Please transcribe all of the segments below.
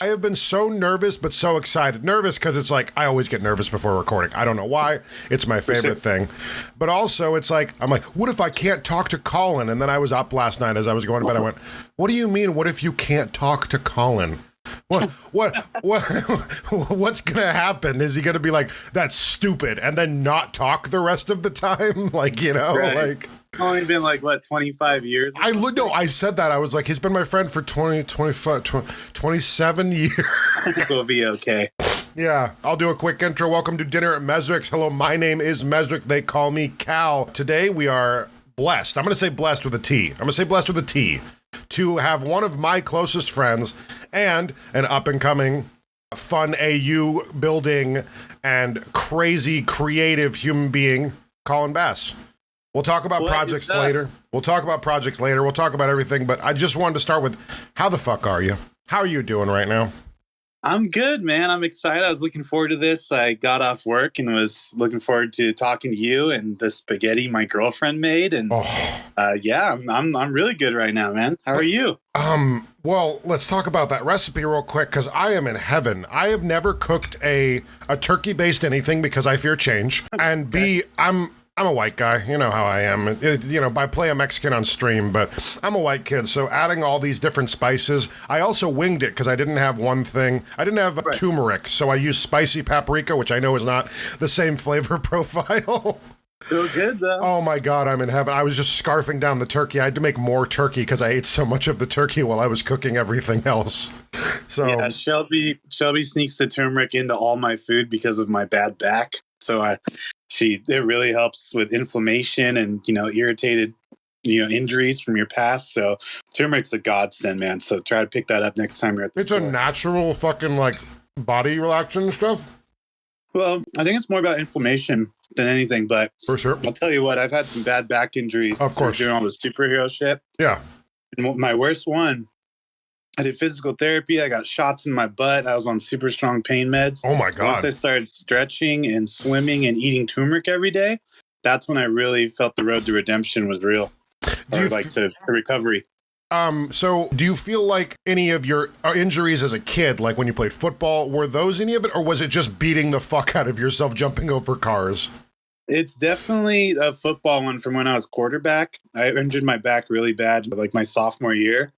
I have been so nervous, but so excited. Nervous because it's like, I always get nervous before recording. I don't know why. It's my favorite thing. But also, it's like, I'm like, what if I can't talk to Colin? And then I was up last night as I was going to bed. I went, what do you mean, what if you can't talk to Colin? What's going to happen? Is he going to be like, that's stupid, and then not talk the rest of the time? Like, you know, right. like... Only been like, what, 25 years? I said that. I was like, he's been my friend for 27 years. I think we'll be okay. Yeah, I'll do a quick intro. Welcome to Dinner at Mezrec's. Hello, my name is Mezrec. They call me Cal. Today we are blessed. I'm going to say blessed with a T. To have one of my closest friends and an up-and-coming, fun AU building and crazy creative human being, Colin Bass. We'll talk about projects later. We'll talk about everything, but I just wanted to start with, how the fuck are you? How are you doing right now? I'm good, man. I'm excited. I was looking forward to this. I got off work and was looking forward to talking to you and the spaghetti my girlfriend made. And yeah, I'm really good right now, man. How are you? Well, let's talk about that recipe real quick, because I am in heaven. I have never cooked a turkey-based anything because I fear change. And B, I'm a white guy, you know how I am. I play a Mexican on stream, but I'm a white kid, so adding all these different spices. I also winged it because I didn't have one thing. I didn't have turmeric, so I used spicy paprika, which I know is not the same flavor profile. Feel good, though. Oh my God, I'm in heaven. I was just scarfing down the turkey. I had to make more turkey because I ate so much of the turkey while I was cooking everything else. So yeah, Shelby sneaks the turmeric into all my food because of my bad back. So it really helps with inflammation and, irritated, injuries from your past. So turmeric's a godsend, man. So try to pick that up next time you're at the store. It's a natural fucking body relaxing stuff. Well, I think it's more about inflammation than anything, but for sure. I'll tell you what, I've had some bad back injuries. Of course. Doing all the superhero shit. Yeah. And my worst one, I did physical therapy. I got shots in my butt. I was on super strong pain meds. Oh my God. Once I started stretching and swimming and eating turmeric every day, that's when I really felt the road to redemption was real. To recovery. So do you feel like any of your injuries as a kid, like when you played football, were those any of it, or was it just beating the fuck out of yourself jumping over cars? It's definitely a football one from when I was quarterback. I injured my back really bad, like my sophomore year.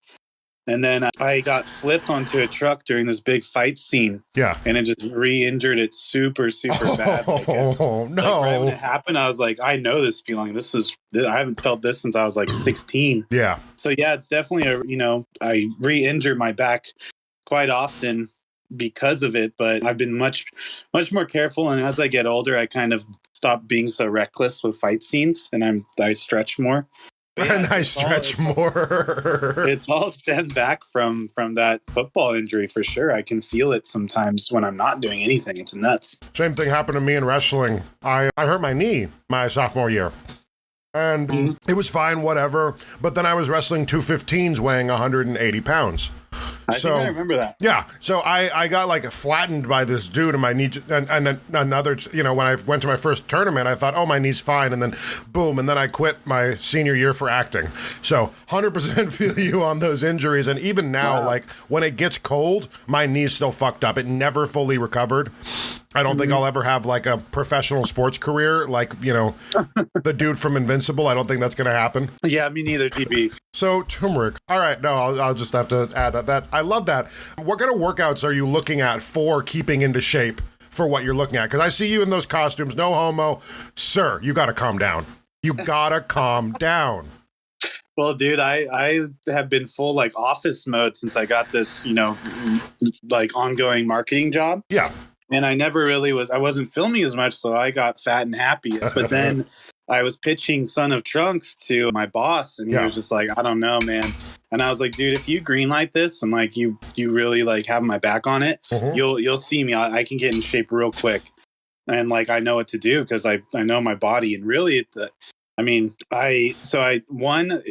And then I got flipped onto a truck during this big fight scene. Yeah. And it just re-injured it super, super bad. Oh, no. Right when it happened, I was like, I know this feeling. I haven't felt this since I was like 16. Yeah. So yeah, it's definitely I re-injure my back quite often because of it, but I've been much, much more careful. And as I get older, I kind of stop being so reckless with fight scenes and I stretch more. Yeah, more. It's all stemmed back from that football injury for sure. I can feel it sometimes when I'm not doing anything. It's nuts. Same thing happened to me in wrestling. I hurt my knee my sophomore year. And it was fine, whatever. But then I was wrestling 215s weighing 180 pounds. I think I remember that. Yeah. So I got flattened by this dude in my knee. And another, when I went to my first tournament, I thought, oh, my knee's fine. And then boom. And then I quit my senior year for acting. So 100% feel you on those injuries. And even now, when it gets cold, my knee's still fucked up. It never fully recovered. I don't think I'll ever have a professional sports career the dude from Invincible. I don't think that's going to happen. Yeah, me neither, TB. So turmeric. All right, no, I'll just have to add that. I love that. What kind of workouts are you looking at for keeping into shape for what you're looking at? Because I see you in those costumes. No homo. Sir, you got to calm down. You got to calm down. Well, dude, I have been full office mode since I got this, ongoing marketing job. Yeah. And I never really I wasn't filming as much, so I got fat and happy. But then I was pitching Son of Trunks to my boss, and he was just like, I don't know, man. And I was like, dude, if you greenlight this and you really have my back on it, you'll see me. I can get in shape real quick. And I know what to do because I know my body. And really, I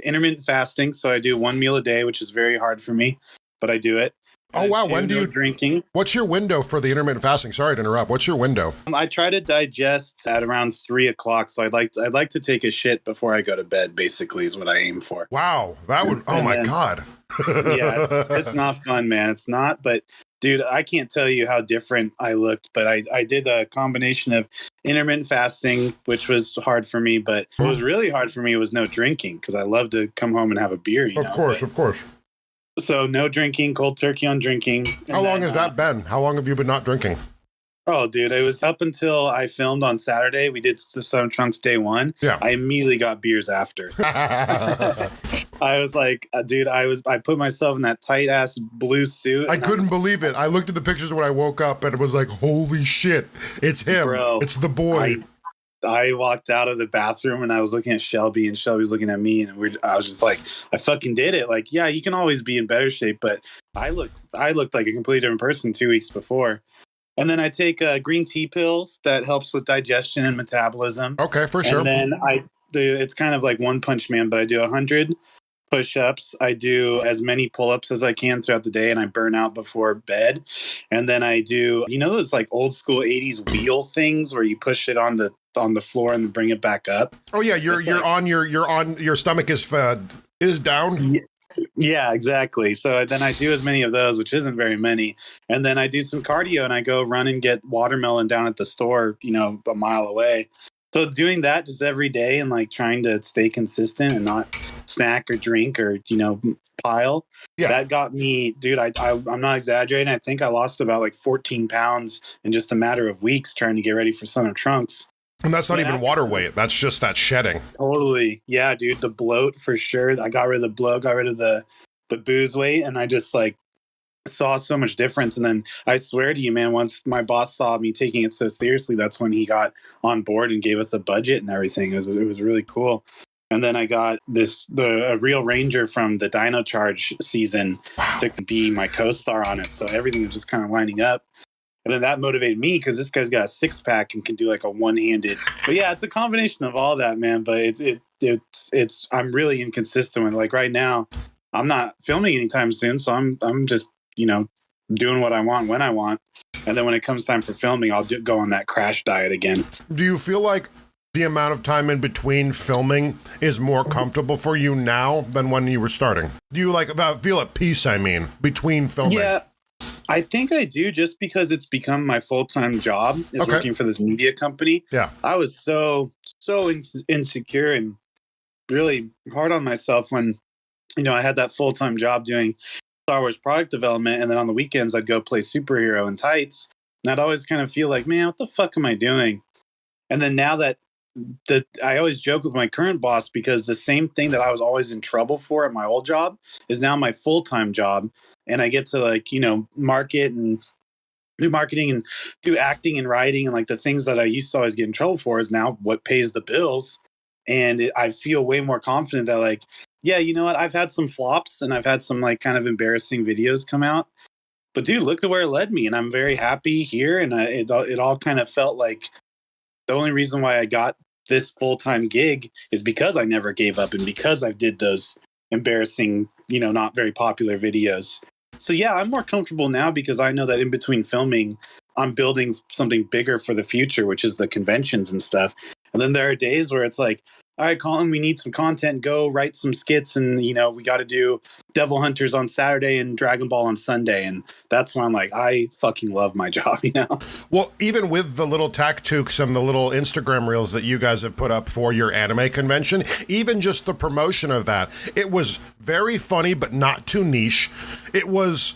intermittent fasting. So I do one meal a day, which is very hard for me, but I do it. Oh, wow. When do you drinking? What's your window for the intermittent fasting? Sorry to interrupt. What's your window? I try to digest at around 3:00. So I'd like to take a shit before I go to bed, basically, is what I aim for. Wow. That would, oh my God. Yeah, it's not fun, man. It's not, but Dude, I can't tell you how different I looked, but I did a combination of intermittent fasting, which was hard for me. But what was really hard for me was no drinking, because I love to come home and have a beer, you know. Of course. So no drinking, cold turkey on drinking. How long has that been? How long have you been not drinking? Oh, dude, it was up until I filmed on Saturday. We did the Son of Trunks day one. Yeah. I immediately got beers after. I was like, dude, I put myself in that tight ass blue suit. I couldn't believe it. I looked at the pictures when I woke up and it was like, holy shit, it's him. Bro, it's the boy. I walked out of the bathroom and I was looking at Shelby and Shelby's looking at me, and I was just like, I fucking did it. Like, yeah, you can always be in better shape, but I looked like a completely different person 2 weeks before. And then I take green tea pills that helps with digestion and metabolism. Okay, for sure. And then it's kind of like One Punch Man, but I do 100 push-ups. I do as many pull-ups as I can throughout the day, and I burn out before bed. And then I do, those like old school 80s wheel things where you push it on the floor and bring it back up. Oh yeah, your stomach is down. Yeah, exactly. So then I do as many of those, which isn't very many. And then I do some cardio and I go run and get watermelon down at the store, a mile away. So doing that just every day and like trying to stay consistent and not snack or drink or, pile. Yeah. That got me, dude, I'm not exaggerating. I think I lost about like 14 pounds in just a matter of weeks trying to get ready for Son of Trunks. And that's not even water weight. That's just that shedding. Totally. Yeah, dude. The bloat for sure. I got rid of the bloat, got rid of the booze weight. And I just like saw so much difference. And then I swear to you, man, once my boss saw me taking it so seriously, that's when he got on board and gave us the budget and everything. It was really cool. And then I got a real ranger from the Dino Charge season to be my co-star on it. So everything was just kind of lining up. And then that motivated me because this guy's got a 6-pack and can do like a one-handed. But yeah, it's a combination of all that, man. But it's I'm really inconsistent with, like, right now. I'm not filming anytime soon, so I'm just doing what I want when I want. And then when it comes time for filming, I'll go on that crash diet again. Do you feel like the amount of time in between filming is more comfortable for you now than when you were starting? Do you feel at peace? I mean, between filming. Yeah. I think I do, just because it's become my full-time job is working for this media company. Yeah. I was so insecure and really hard on myself when, I had that full-time job doing Star Wars product development. And then on the weekends, I'd go play superhero in tights. And I'd always kind of feel like, man, what the fuck am I doing? And then now that I always joke with my current boss, because the same thing that I was always in trouble for at my old job is now my full-time job. And I get to market and do marketing and do acting and writing, and like the things that I used to always get in trouble for is now what pays the bills. And I feel way more confident that, like, yeah, you know what? I've had some flops and I've had some like kind of embarrassing videos come out, but dude, look at where it led me. And I'm very happy here. And it all kind of felt like the only reason why I got this full-time gig is because I never gave up and because I did those embarrassing, not very popular videos. So yeah, I'm more comfortable now because I know that in between filming, I'm building something bigger for the future, which is the conventions and stuff. And then there are days where it's like, all right, Colin, we need some content. Go write some skits. And, we got to do Devil Hunters on Saturday and Dragon Ball on Sunday. And that's when I'm like, I fucking love my job, Well, even with the little tactics and the little Instagram reels that you guys have put up for your anime convention, even just the promotion of that, it was very funny, but not too niche. It was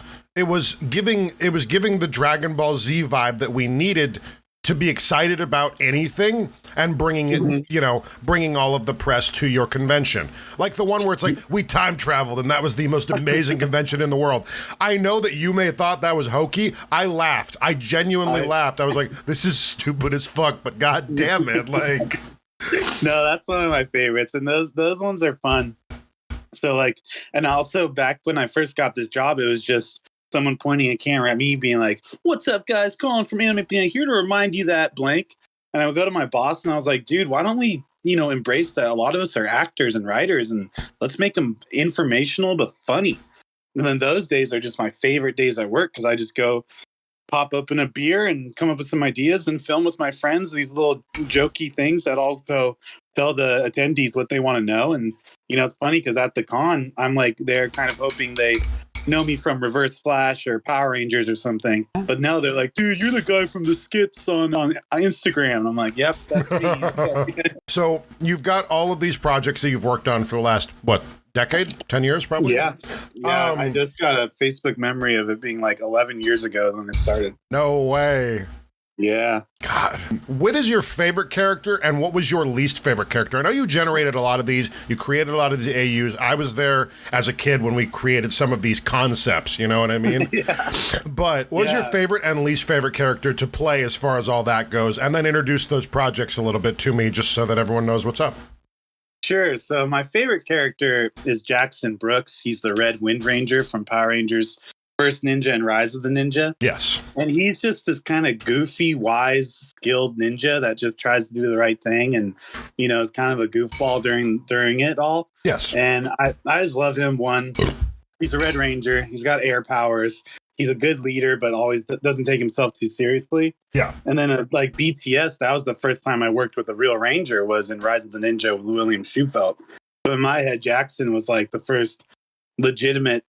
giving the Dragon Ball Z vibe that we needed to be excited about anything and bringing it, bringing all of the press to your convention. Like the one where it's like, we time traveled and that was the most amazing convention in the world. I know that you may have thought that was hokey. I laughed. I genuinely laughed. I was like, this is stupid as fuck, but god damn it. Like, no, that's one of my favorites. And those ones are fun. So like, and also back when I first got this job, it was just someone pointing a camera at me being like, what's up, guys? Calling from Anime Planet here to remind you that blank. And I would go to my boss and I was like, dude, why don't we, embrace that? A lot of us are actors and writers and let's make them informational but funny. And then those days are just my favorite days at work because I just go pop open a beer and come up with some ideas and film with my friends, these little jokey things that also tell the attendees what they want to know. And, it's funny because at the con, I'm like, they're kind of hoping they know me from Reverse Flash or Power Rangers or something. But now they're like, dude, you're the guy from the skits on Instagram. And I'm like, yep, that's me. So you've got all of these projects that you've worked on for the last, what, decade? 10 years probably? Yeah. I just got a Facebook memory of it being like 11 years ago when it started. No way. Yeah. God. What is your favorite character and what was your least favorite character? I know you generated a lot of these. You created a lot of the AUs. I was there as a kid when we created some of these concepts, you know what I mean? Yeah. But what was your favorite and least favorite character to play as far as all that goes? And then introduce those projects a little bit to me just so that everyone knows what's up. Sure. So my favorite character is Jackson Brooks. He's the Red Wind Ranger from Power Rangers First Ninja and Rise of the Ninja. Yes. And he's just this kind of goofy, wise, skilled ninja that just tries to do the right thing and, you know, kind of a goofball during it all. Yes. And I just love him. One, he's a Red Ranger. He's got air powers. He's a good leader, but always doesn't take himself too seriously. Yeah. And then like BTS, that was the first time I worked with a real Ranger was in Rise of the Ninja with William Schufelt. So in my head, Jackson was like the first legitimate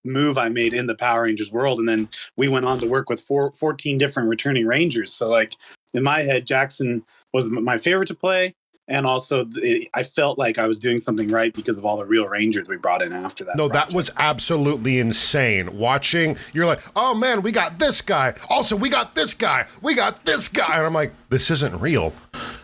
move I made in the Power Rangers world. And then we went on to work with 14 different returning Rangers. So like in my head, Jackson was my favorite to play. And also I felt like I was doing something right because of all the real Rangers we brought in after that. No, project. that was absolutely insane. Watching, you're like, oh man, we got this guy. Also, we got this guy. We got this guy. And I'm like, this isn't real.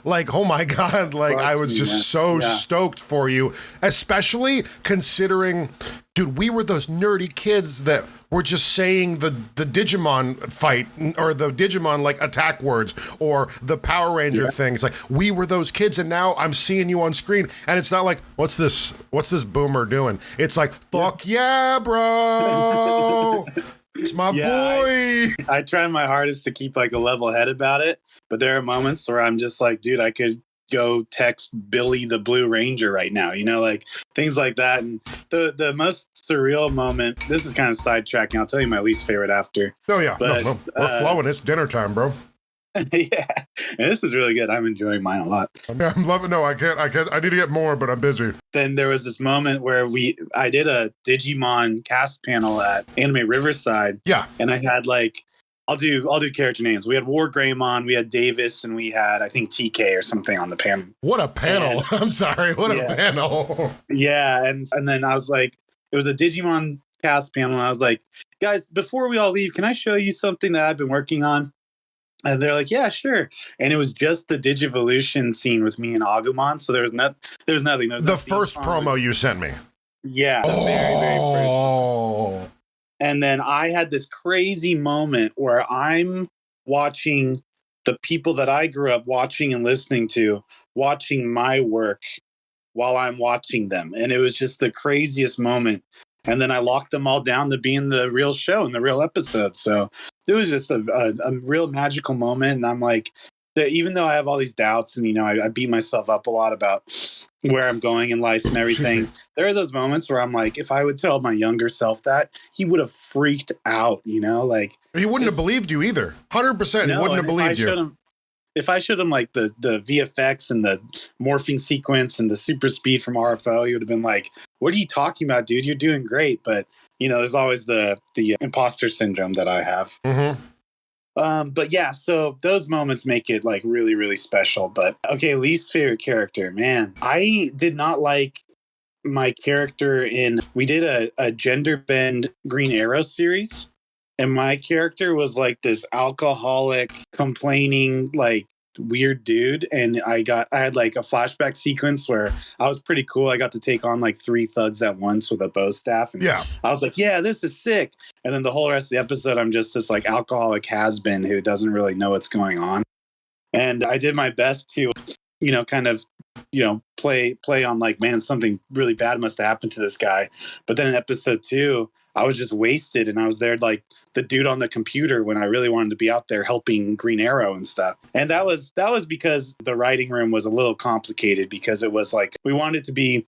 Like, oh my God. Like, I was just so stoked for you, especially considering, dude, we were those nerdy kids that were just saying the Digimon fight or the Digimon like attack words or the Power Ranger things. Like, we were those kids, and now I'm seeing you on screen, and it's not like, what's this boomer doing? It's like, fuck yeah, bro. It's my boy. I try my hardest to keep like a level head about it, but there are moments where I'm just like, dude, I could go text Billy the Blue Ranger right now, you know, like things like that. And the most surreal moment, this is kind of sidetracking. I'll tell you my least favorite after. Oh yeah, but, no, we're flowing. It's dinner time, bro. Yeah, and this is really good. I'm enjoying mine a lot. I'm loving. No, I can't. I need to get more, but I'm busy. Then there was this moment where I did a Digimon cast panel at Anime Riverside. Yeah, and I had like, I'll do character names. We had War Greymon, we had Davis, and we had I think TK or something on the panel. What a panel! I'm sorry. What a panel! Yeah, and then I was like, it was a Digimon cast panel, and I was like, guys, before we all leave, can I show you something that I've been working on? And they're like, yeah, sure. And it was just the Digivolution scene with me and Agumon. So there was nothing. The first promo you sent me. Yeah, the very first one. And then I had this crazy moment where I'm watching the people that I grew up watching and listening to, watching my work while I'm watching them. And it was just the craziest moment. And then I locked them all down to be in the real show and the real episode. So it was just a real magical moment. And I'm like, even though I have all these doubts and, you know, I beat myself up a lot about where I'm going in life and everything, there are those moments where I'm like, if I would tell my younger self that, he would have freaked out, you know, like. He wouldn't have believed you either. 100%. He wouldn't have believed you. If I showed him like the VFX and the morphing sequence and the super speed from RFO, he would have been like, what are you talking about, dude? You're doing great. But, you know, there's always the imposter syndrome that I have. Mm-hmm. But yeah, so those moments make it like really, really special. But okay, least favorite character, man. I did not like my character we did a gender bend Green Arrow series. And my character was like this alcoholic, complaining, like weird dude. And I had like a flashback sequence where I was pretty cool. I got to take on like 3 thugs at once with a bow staff. And I was like, yeah, this is sick. And then the whole rest of the episode, I'm just this like alcoholic has-been who doesn't really know what's going on. And I did my best to, you know, kind of, you know, play on like, man, something really bad must have happened to this guy. But then in episode 2, I was just wasted, and I was there like the dude on the computer when I really wanted to be out there helping Green Arrow and stuff. And that was because the writing room was a little complicated because it was like we wanted it to be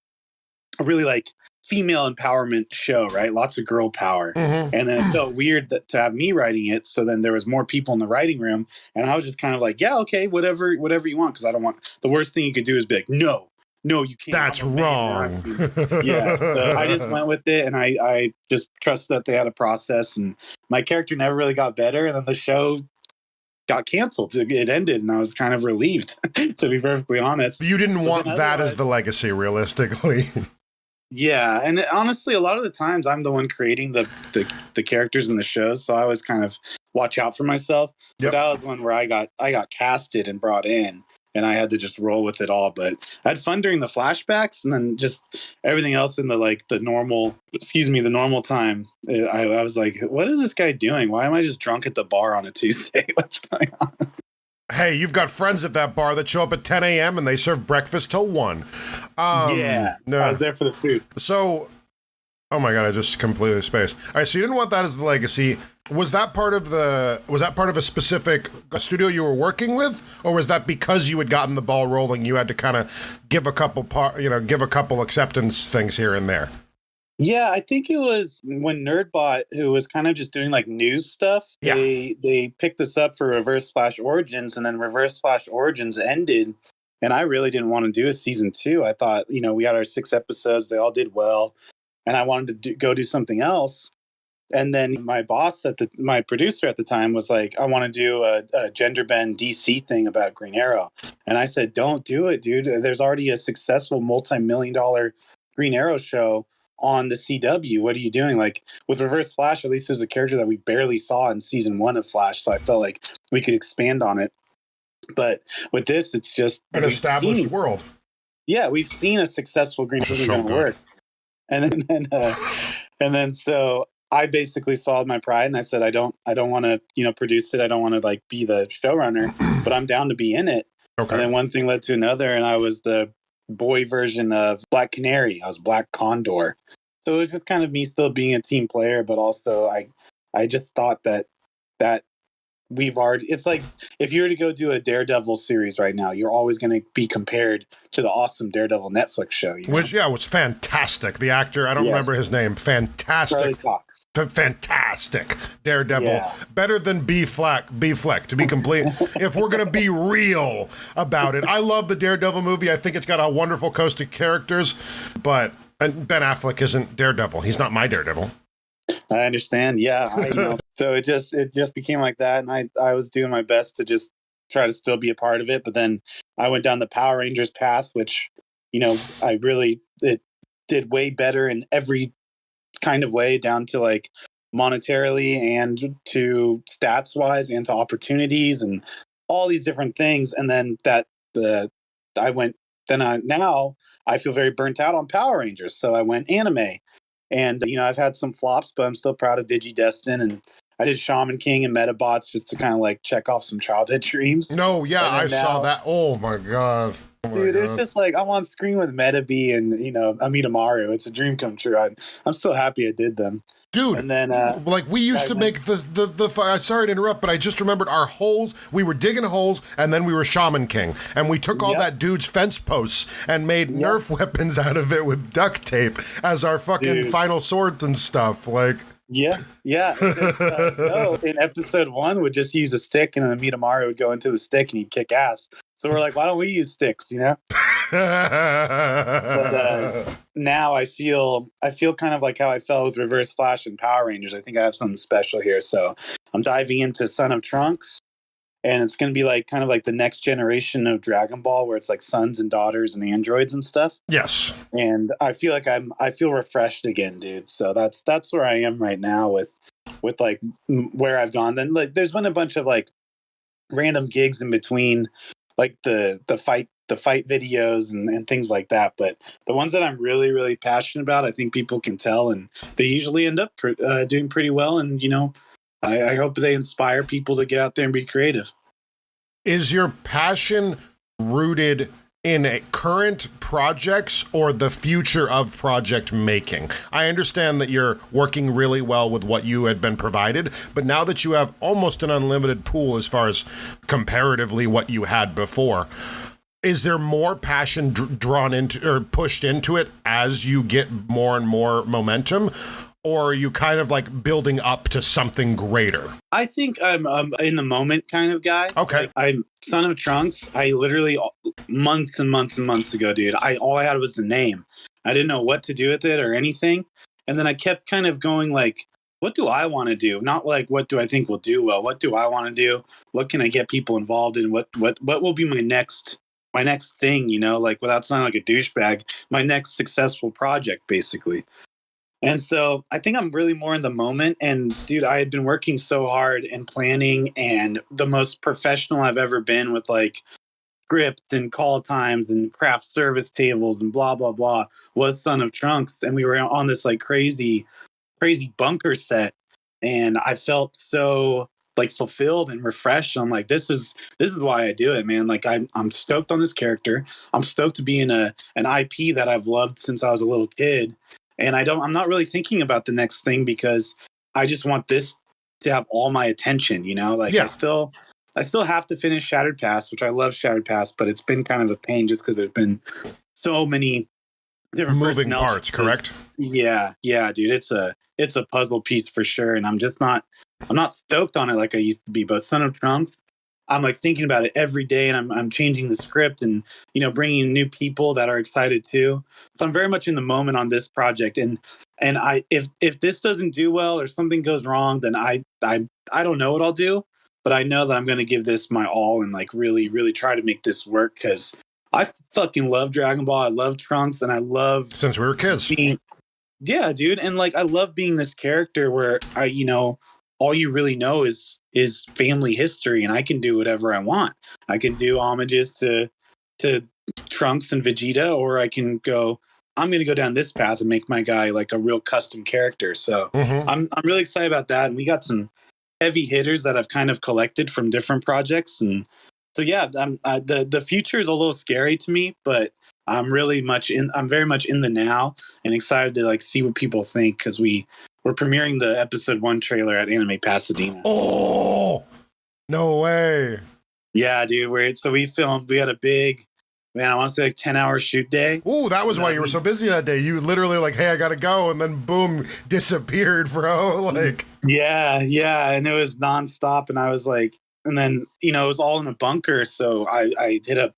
a really like female empowerment show, right? Lots of girl power. Mm-hmm. And then it felt weird to have me writing it. So then there was more people in the writing room, and I was just kind of like, yeah, okay, whatever you want, because I don't want the worst thing you could do is be like, no, no, you can't. That's I'm a man, wrong. yeah, so I just went with it, and I just trust that they had a process, and my character never really got better, and then the show got canceled. It ended, and I was kind of relieved, to be perfectly honest. You didn't But want then that as the otherwise, legacy, realistically. yeah, and honestly, a lot of the times I'm the one creating the characters in the shows, so I always kind of watch out for myself. But Yep. that was one where I got casted and brought in, and I had to just roll with it all. But I had fun during the flashbacks, and then just everything else in the normal time. I was like, what is this guy doing? Why am I just drunk at the bar on a Tuesday? What's going on? Hey, you've got friends at that bar that show up at 10 a.m. and they serve breakfast till 1. Yeah, I was there for the food. So, oh my God, I just completely spaced. All right, so you didn't want that as the legacy. Was that part of a specific studio you were working with, or was that because you had gotten the ball rolling, you had to kind of give a couple acceptance things here and there? Yeah, I think it was when Nerdbot, who was kind of just doing like news stuff, Yeah. they picked us up for Reverse Flash Origins, and then Reverse Flash Origins ended, and I really didn't want to do a season 2. I thought, we had our 6 episodes, they all did well, and I wanted to go do something else. And then my producer at the time was like, I want to do a gender bend DC thing about Green Arrow. And I said, don't do it, dude. There's already a successful multi-million-dollar Green Arrow show on the CW. What are you doing? Like with Reverse Flash, at least there's a character that we barely saw in season 1 of Flash. So I felt like we could expand on it. But with this, it's just an established world. Yeah, we've seen a successful Green Arrow going to work. And then so I basically swallowed my pride and I said, I don't want to, produce it. I don't want to like be the showrunner, but I'm down to be in it. Okay. And then one thing led to another, and I was the boy version of Black Canary. I was Black Condor. So it was just kind of me still being a team player, but also I just thought that it's like if you were to go do a Daredevil series right now, you're always going to be compared to the awesome Daredevil Netflix show. Which, was fantastic. The actor, I don't remember his name. Fantastic. Charlie Cox. Fantastic. Daredevil. Yeah. Better than B Fleck, to be complete. If we're going to be real about it. I love the Daredevil movie. I think it's got a wonderful cast of characters, but Ben Affleck isn't Daredevil. He's not my Daredevil. I understand. Yeah. So it just became like that. And I was doing my best to just try to still be a part of it. But then I went down the Power Rangers path, which, it did way better in every kind of way, down to like monetarily and to stats wise and to opportunities and all these different things. And then now I feel very burnt out on Power Rangers. So I went anime. And, I've had some flops, but I'm still proud of DigiDestin. And I did Shaman King and Metabots just to kind of like check off some childhood dreams. No, yeah, I saw that. Oh, my God. Dude, it's just like I'm on screen with Metabee and, Amidamaru. It's a dream come true. I'm still happy I did them. Dude, and then we used to make the sorry to interrupt, but I just remembered our holes. We were digging holes, and then we were Shaman King, and we took all that dude's fence posts and made Nerf weapons out of it with duct tape as our fucking final swords and stuff. Like, yeah. In episode 1, would just use a stick, and then Amidamaru would go into the stick and he'd kick ass. So we're like, why don't we use sticks? But now I feel kind of like how I felt with Reverse Flash and Power Rangers. I think I have something special here. So I'm diving into Son of Trunks, and it's going to be like kind of like the next generation of Dragon Ball, where it's like sons and daughters and androids and stuff. Yes. And I feel like I feel refreshed again, dude. So that's where I am right now with like where I've gone. Then like there's been a bunch of like random gigs in between, like the fight videos and things like that. But the ones that I'm really, really passionate about, I think people can tell, and they usually end up doing pretty well. And, I hope they inspire people to get out there and be creative. Is your passion rooted in current projects or the future of project making? I understand that you're working really well with what you had been provided, but now that you have almost an unlimited pool as far as comparatively what you had before, is there more passion drawn into or pushed into it as you get more and more momentum? or are you kind of like building up to something greater? I think I'm in the moment kind of guy. Okay. Like, I'm Son of Trunks. I literally months and months and months ago, dude, all I had was the name. I didn't know what to do with it or anything. And then I kept kind of going like, what do I want to do? Not like, what do I think will do well? What do I want to do? What can I get people involved in? What will be my next thing, you know, like without sounding like a douchebag, my next successful project, basically. And so I think I'm really more in the moment. And dude, I had been working so hard and planning, and the most professional I've ever been with like scripts and call times and craft service tables and blah, blah, blah, was Son of Trunks. And we were on this like crazy bunker set. And I felt so like fulfilled and refreshed. I'm like, this is why I do it, man. Like I'm stoked on this character. I'm stoked to be in an IP that I've loved since I was a little kid. And I'm not really thinking about the next thing because I just want this to have all my attention, you know, like I still have to finish Shattered Past, which I love Shattered Past, but it's been kind of a pain just because there's been so many different moving parts, correct? Yeah, dude, it's a puzzle piece for sure. And I'm not stoked on it like I used to be, but Son of Trunks, I'm like thinking about it every day, and I'm changing the script and, you know, bringing in new people that are excited too. So I'm very much in the moment on this project. And if this doesn't do well or something goes wrong, then I don't know what I'll do, but I know that I'm going to give this my all and like really, really try to make this work, because I fucking love Dragon Ball. I love Trunks, and I love since we were kids. Yeah, dude. And like, I love being this character where all you really know is family history, and I can do whatever I want. I can do homages to Trunks and Vegeta, or I can go, I'm going to go down this path and make my guy like a real custom character. So I'm really excited about that. And we got some heavy hitters that I've kind of collected from different projects. And so, yeah, the future is a little scary to me, but I'm very much in the now and excited to like see what people think, because we're premiering the episode 1 trailer at Anime Pasadena. Oh, no way. Yeah, dude. We had a big, man, I want to say like 10-hour shoot day. Ooh, that was why you were so busy that day. You literally like, hey, I gotta go, and then boom, disappeared, bro. Like, yeah. And it was nonstop. And I was like, and then, you know, it was all in a bunker. So I hit up,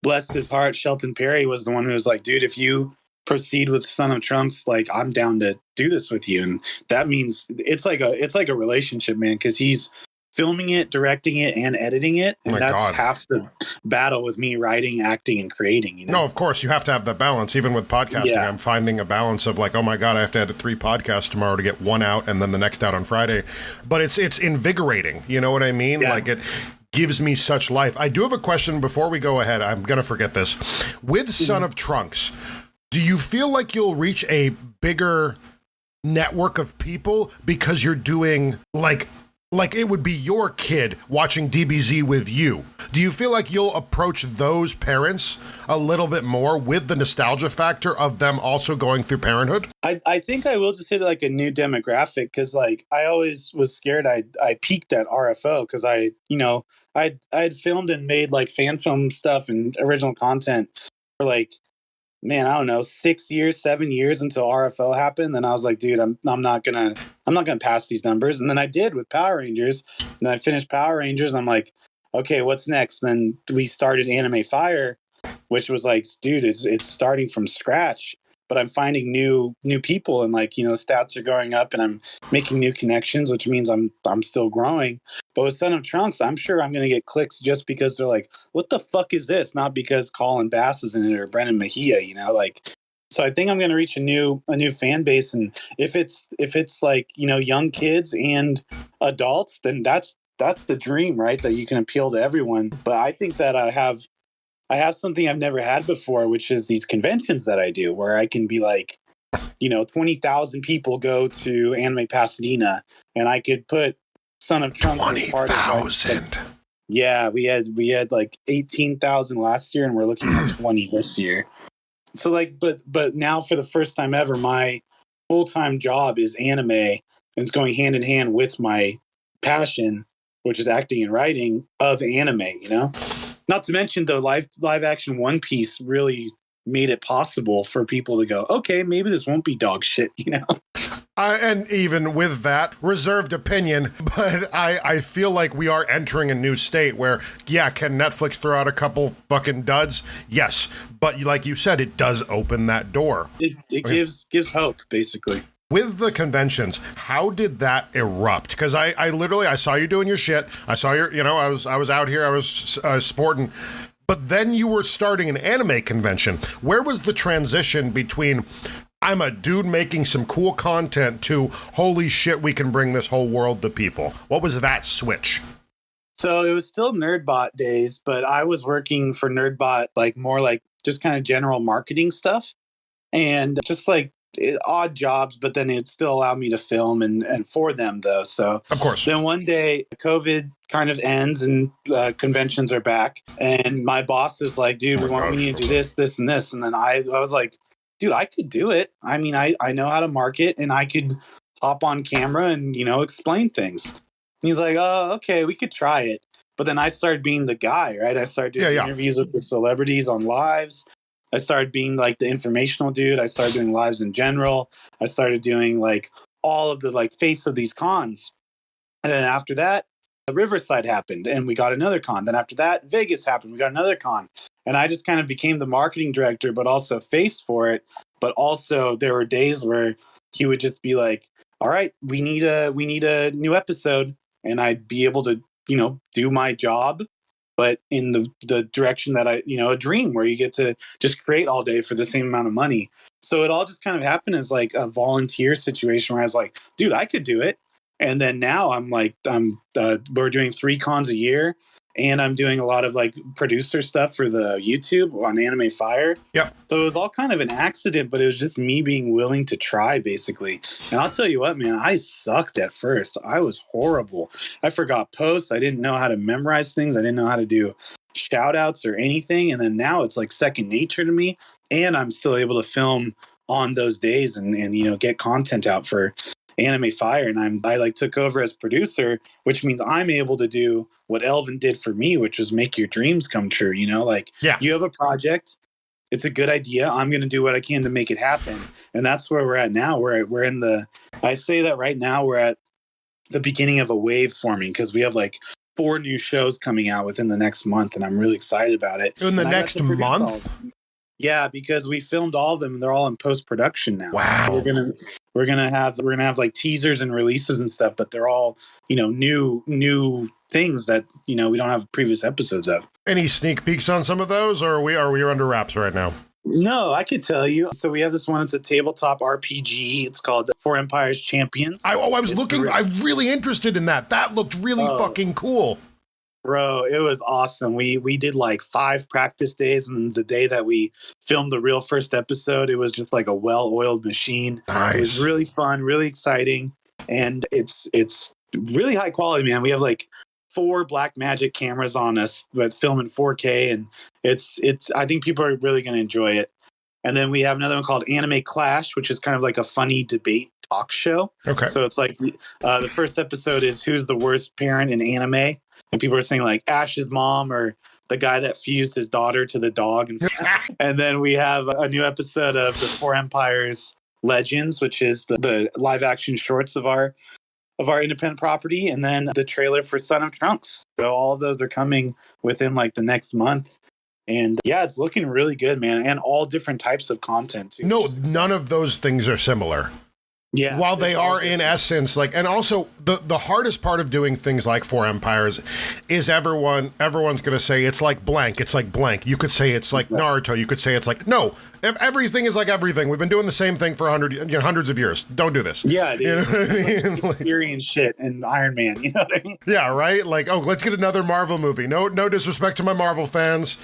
bless his heart, Shelton Perry was the one who was like, dude, if you proceed with Son of Trunks, like, I'm down to do this with you. And that means it's like a relationship, man, because he's filming it, directing it, and editing it. And that's half the battle with me writing, acting, and creating, you know? No, of course, you have to have that balance. Even with podcasting, yeah. I'm finding a balance of like, oh my God, I have to edit 3 podcasts tomorrow to get 1 out and then the next out on Friday. But it's invigorating. You know what I mean? Yeah. Like, it gives me such life. I do have a question before we go ahead. I'm going to forget this. With Son of Trunks, do you feel like you'll reach a bigger network of people because you're doing like it would be your kid watching DBZ with you? Do you feel like you'll approach those parents a little bit more with the nostalgia factor of them also going through parenthood? I think I will just hit like a new demographic, because like I always was scared I peaked at RFO, because I had filmed and made like fan film stuff and original content for like, man, I don't know, 6 years, 7 years until RFO happened. Then I was like, dude, I'm not gonna pass these numbers. And then I did with Power Rangers. And then I finished Power Rangers. I'm like, okay, what's next? Then we started Anime Fire, which was like, dude, it's starting from scratch. But I'm finding new people, and like, you know, stats are going up, and I'm making new connections, which means I'm still growing. But with Son of Trunks, I'm sure I'm going to get clicks just because they're like, what the fuck is this? Not because Colin Bass is in it or Brennan Mejia, you know, like. So I think I'm going to reach a new fan base, and if it's like, you know, young kids and adults, then that's the dream, right? That you can appeal to everyone. But I think that I have something I've never had before, which is these conventions that I do, where I can be like, you know, 20,000 people go to Anime Pasadena, and I could put Son of Trunks. 20,000. Yeah, we had like 18,000 last year, and we're looking at 20 this year. So like, but now for the first time ever, my full-time job is anime, and it's going hand in hand with my passion, which is acting and writing of anime, you know? Not to mention the live action One Piece really made it possible for people to go, okay, maybe this won't be dog shit, you know? And even with that, reserved opinion, but I feel like we are entering a new state where, yeah, can Netflix throw out a couple fucking duds? Yes. But like you said, it does open that door. It gives hope, basically. With the conventions, how did that erupt? Because I literally, I saw you doing your shit. I saw your, I was out here, I was sporting. But then you were starting an anime convention. Where was the transition between I'm a dude making some cool content to holy shit, we can bring this whole world to people? What was that switch? So it was still NerdBot days, but I was working for NerdBot, like more like just kind of general marketing stuff and just like odd jobs, but then it still allowed me to film and for them though. So of course, then one day COVID kind of ends and conventions are back, and my boss is like, "Dude, we need to do this, this, and this." And then I was like, "Dude, I could do it. I mean, I know how to market, and I could hop on camera and explain things." And he's like, "Oh, okay, we could try it." But then I started being the guy, right? I started doing interviews with the celebrities on lives. I started being like the informational dude. I started doing lives in general. I started doing like all of the like face of these cons. And then after that, Riverside happened and we got another con. Then after that, Vegas happened. We got another con. And I just kind of became the marketing director, but also face for it. But also there were days where he would just be like, "All right, we need a new episode." And I'd be able to, do my job, but in the direction that a dream where you get to just create all day for the same amount of money. So it all just kind of happened as like a volunteer situation where I was like, dude, I could do it. And then now we're doing 3 cons a year, and I'm doing a lot of like producer stuff for the YouTube on Anime Fire. Yep. So it was all kind of an accident, but it was just me being willing to try, basically. And I'll tell you what, man, I sucked at first. I was horrible. I forgot posts. I didn't know how to memorize things. I didn't know how to do shout outs or anything. And then now it's like second nature to me. And I'm still able to film on those days and get content out for Anime Fire, and I like took over as producer, which means I'm able to do what Elvin did for me, which was make your dreams come true. You have a project, it's a good idea. I'm going to do what I can to make it happen, and that's where we're at now. We're in I say that right now we're at the beginning of a wave forming because we have like 4 new shows coming out within the next month, and I'm really excited about it. In the next month. Yeah, because we filmed all of them and they're all in post-production now. Wow. So we're gonna have like teasers and releases and stuff, but they're all, new things that, we don't have previous episodes of. Any sneak peeks on some of those, or are we under wraps right now? No, I could tell you. So we have this one. It's a tabletop RPG. It's called For Empires Champions. I'm really interested in that. That looked really fucking cool. Bro, it was awesome. We did like 5 practice days, and the day that we filmed the real first episode, it was just like a well-oiled machine. Nice. It was really fun, really exciting, and it's really high quality, man. We have like 4 Black Magic cameras on us that film in 4K, and it's I think people are really going to enjoy it. And then we have another one called Anime Clash, which is kind of like a funny debate talk show. Okay. So it's like the first episode is who's the worst parent in anime. And people are saying like Ash's mom or the guy that fused his daughter to the dog. And then we have a new episode of the 4 Empires Legends, which is the live action shorts of our independent property. And then the trailer for Son of Trunks. So all of those are coming within like the next month. And yeah, it's looking really good, man. And all different types of content too. No, none of those things are similar. Yeah. While they are in essence like, and also the hardest part of doing things like 4 Empires is everyone's going to say it's like blank. It's like blank. You could say it's like Naruto. You could say it's like, no, everything is like everything. We've been doing the same thing for hundreds of years. Don't do this. Yeah, dude. You know what I mean? Fury and shit and Iron Man. You know what I mean? Yeah, right? Like, oh, let's get another Marvel movie. No disrespect to my Marvel fans,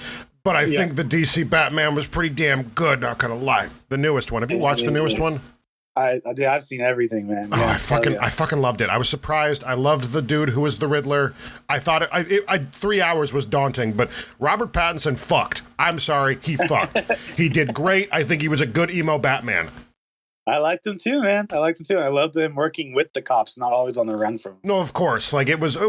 but I think the DC Batman was pretty damn good, not gonna lie. The newest one. Have you watched the newest one? I've seen everything, man. Oh, yeah, I fucking loved it. I was surprised. I loved the dude who was the Riddler. I thought 3 hours was daunting, but Robert Pattinson fucked. I'm sorry, he fucked. He did great. I think he was a good emo Batman. I liked him too, man. I loved him working with the cops, not always on the run from him. No, of course. Like it was,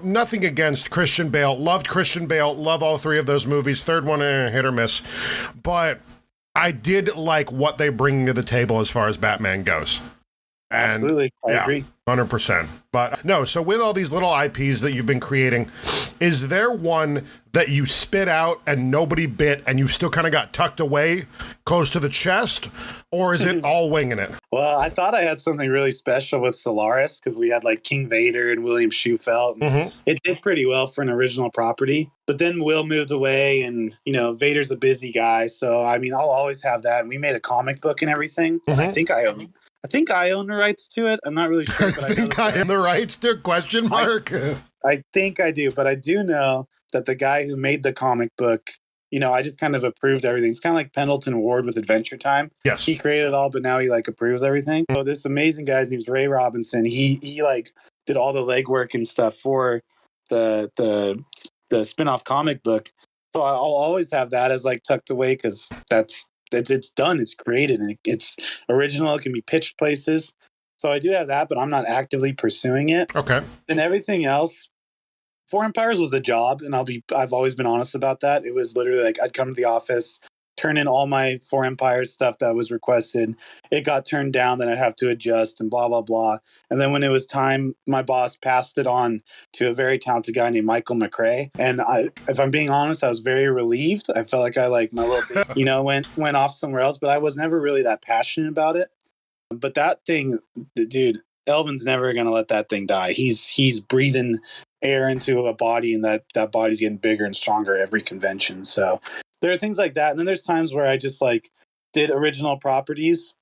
nothing against Christian Bale. Loved Christian Bale. Love all 3 of those movies. Third one, hit or miss. But I did like what they bring to the table as far as Batman goes. And absolutely. I agree. 100%. But no, so with all these little IPs that you've been creating, is there one that you spit out and nobody bit and you still kind of got tucked away close to the chest? Or is it all winging it? Well, I thought I had something really special with Solaris because we had like King Vader and William Shufelt. And it did pretty well for an original property. But then Will moved away and, Vader's a busy guy. So, I mean, I'll always have that. And we made a comic book and everything. And I think I own the rights to it. I'm not really sure. But I own the rights to it? Question mark. I think I do. But I do know that the guy who made the comic book, I just kind of approved everything. It's kind of like Pendleton Ward with Adventure Time. Yes. He created it all, but now he like approves everything. So this amazing guy's name's Ray Robinson. He like did all the legwork and stuff for the spin-off comic book. So I'll always have that as like tucked away because it's done. It's created and it's original. It can be pitched places. So I do have that, but I'm not actively pursuing it. Okay. And everything else, Four Empires was the job, and I've always been honest about that. It was literally like I'd come to the office, turn in all my Four Empires stuff that was requested. It got turned down, then I'd have to adjust and blah, blah, blah. And then when it was time, my boss passed it on to a very talented guy named Michael McRae. And if I'm being honest, I was very relieved. I felt like I my little bit, went off somewhere else, but I was never really that passionate about it. But that thing, dude, Elvin's never going to let that thing die. He's breathing air into a body, and that body's getting bigger and stronger every convention. So there are things like that. And then there's times where I just like did original properties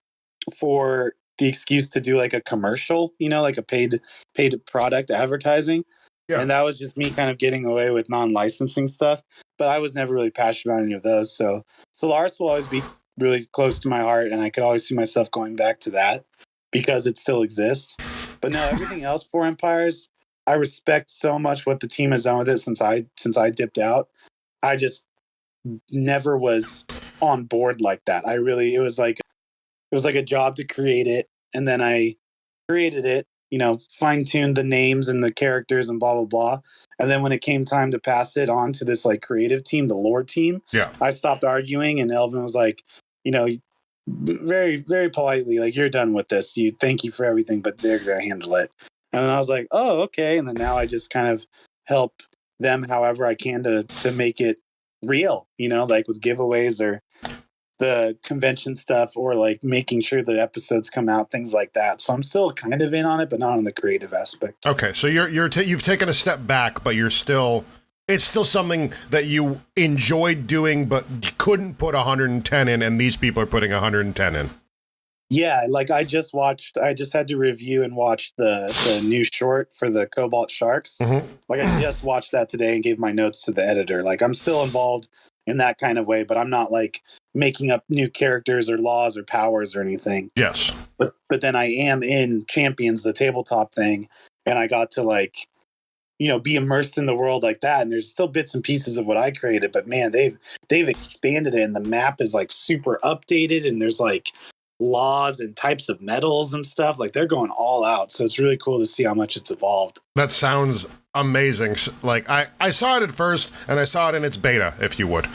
for the excuse to do like a commercial, like a paid product advertising. Yeah. And that was just me kind of getting away with non-licensing stuff. But I was never really passionate about any of those. So Solaris will always be really close to my heart, and I could always see myself going back to that because it still exists. But no, everything else, Four Empires, I respect so much what the team has done with it since I dipped out. I just never was on board like that. It was like a job to create it, and then I created it, fine-tuned the names and the characters and blah blah blah. And then when it came time to pass it on to this like creative team, the lore team, I stopped arguing, and Elvin was like, very, very politely, like, you're done with this. Thank you for everything, but they're gonna handle it. And then I was like, oh, okay. And then now I just kind of help them however I can to make it real, like with giveaways or the convention stuff, or like making sure the episodes come out, things like that. So I'm still kind of in on it, but not on the creative aspect. Okay, so you've taken a step back, but it's still something that you enjoyed doing, but you couldn't put 110 in, and these people are putting 110 in. Yeah, like I just had to review and watch the new short for the Cobalt Sharks. Mm-hmm. Like I just watched that today and gave my notes to the editor. Like I'm still involved in that kind of way, but I'm not like making up new characters or laws or powers or anything. Yes. But then I am in Champions, the tabletop thing, and I got to like, be immersed in the world like that. And there's still bits and pieces of what I created, but man, they've expanded it, and the map is like super updated, and there's like laws and types of metals and stuff. Like they're going all out. So it's really cool to see how much it's evolved. That sounds amazing. Like I saw it at first, and I saw it in its beta, if you would.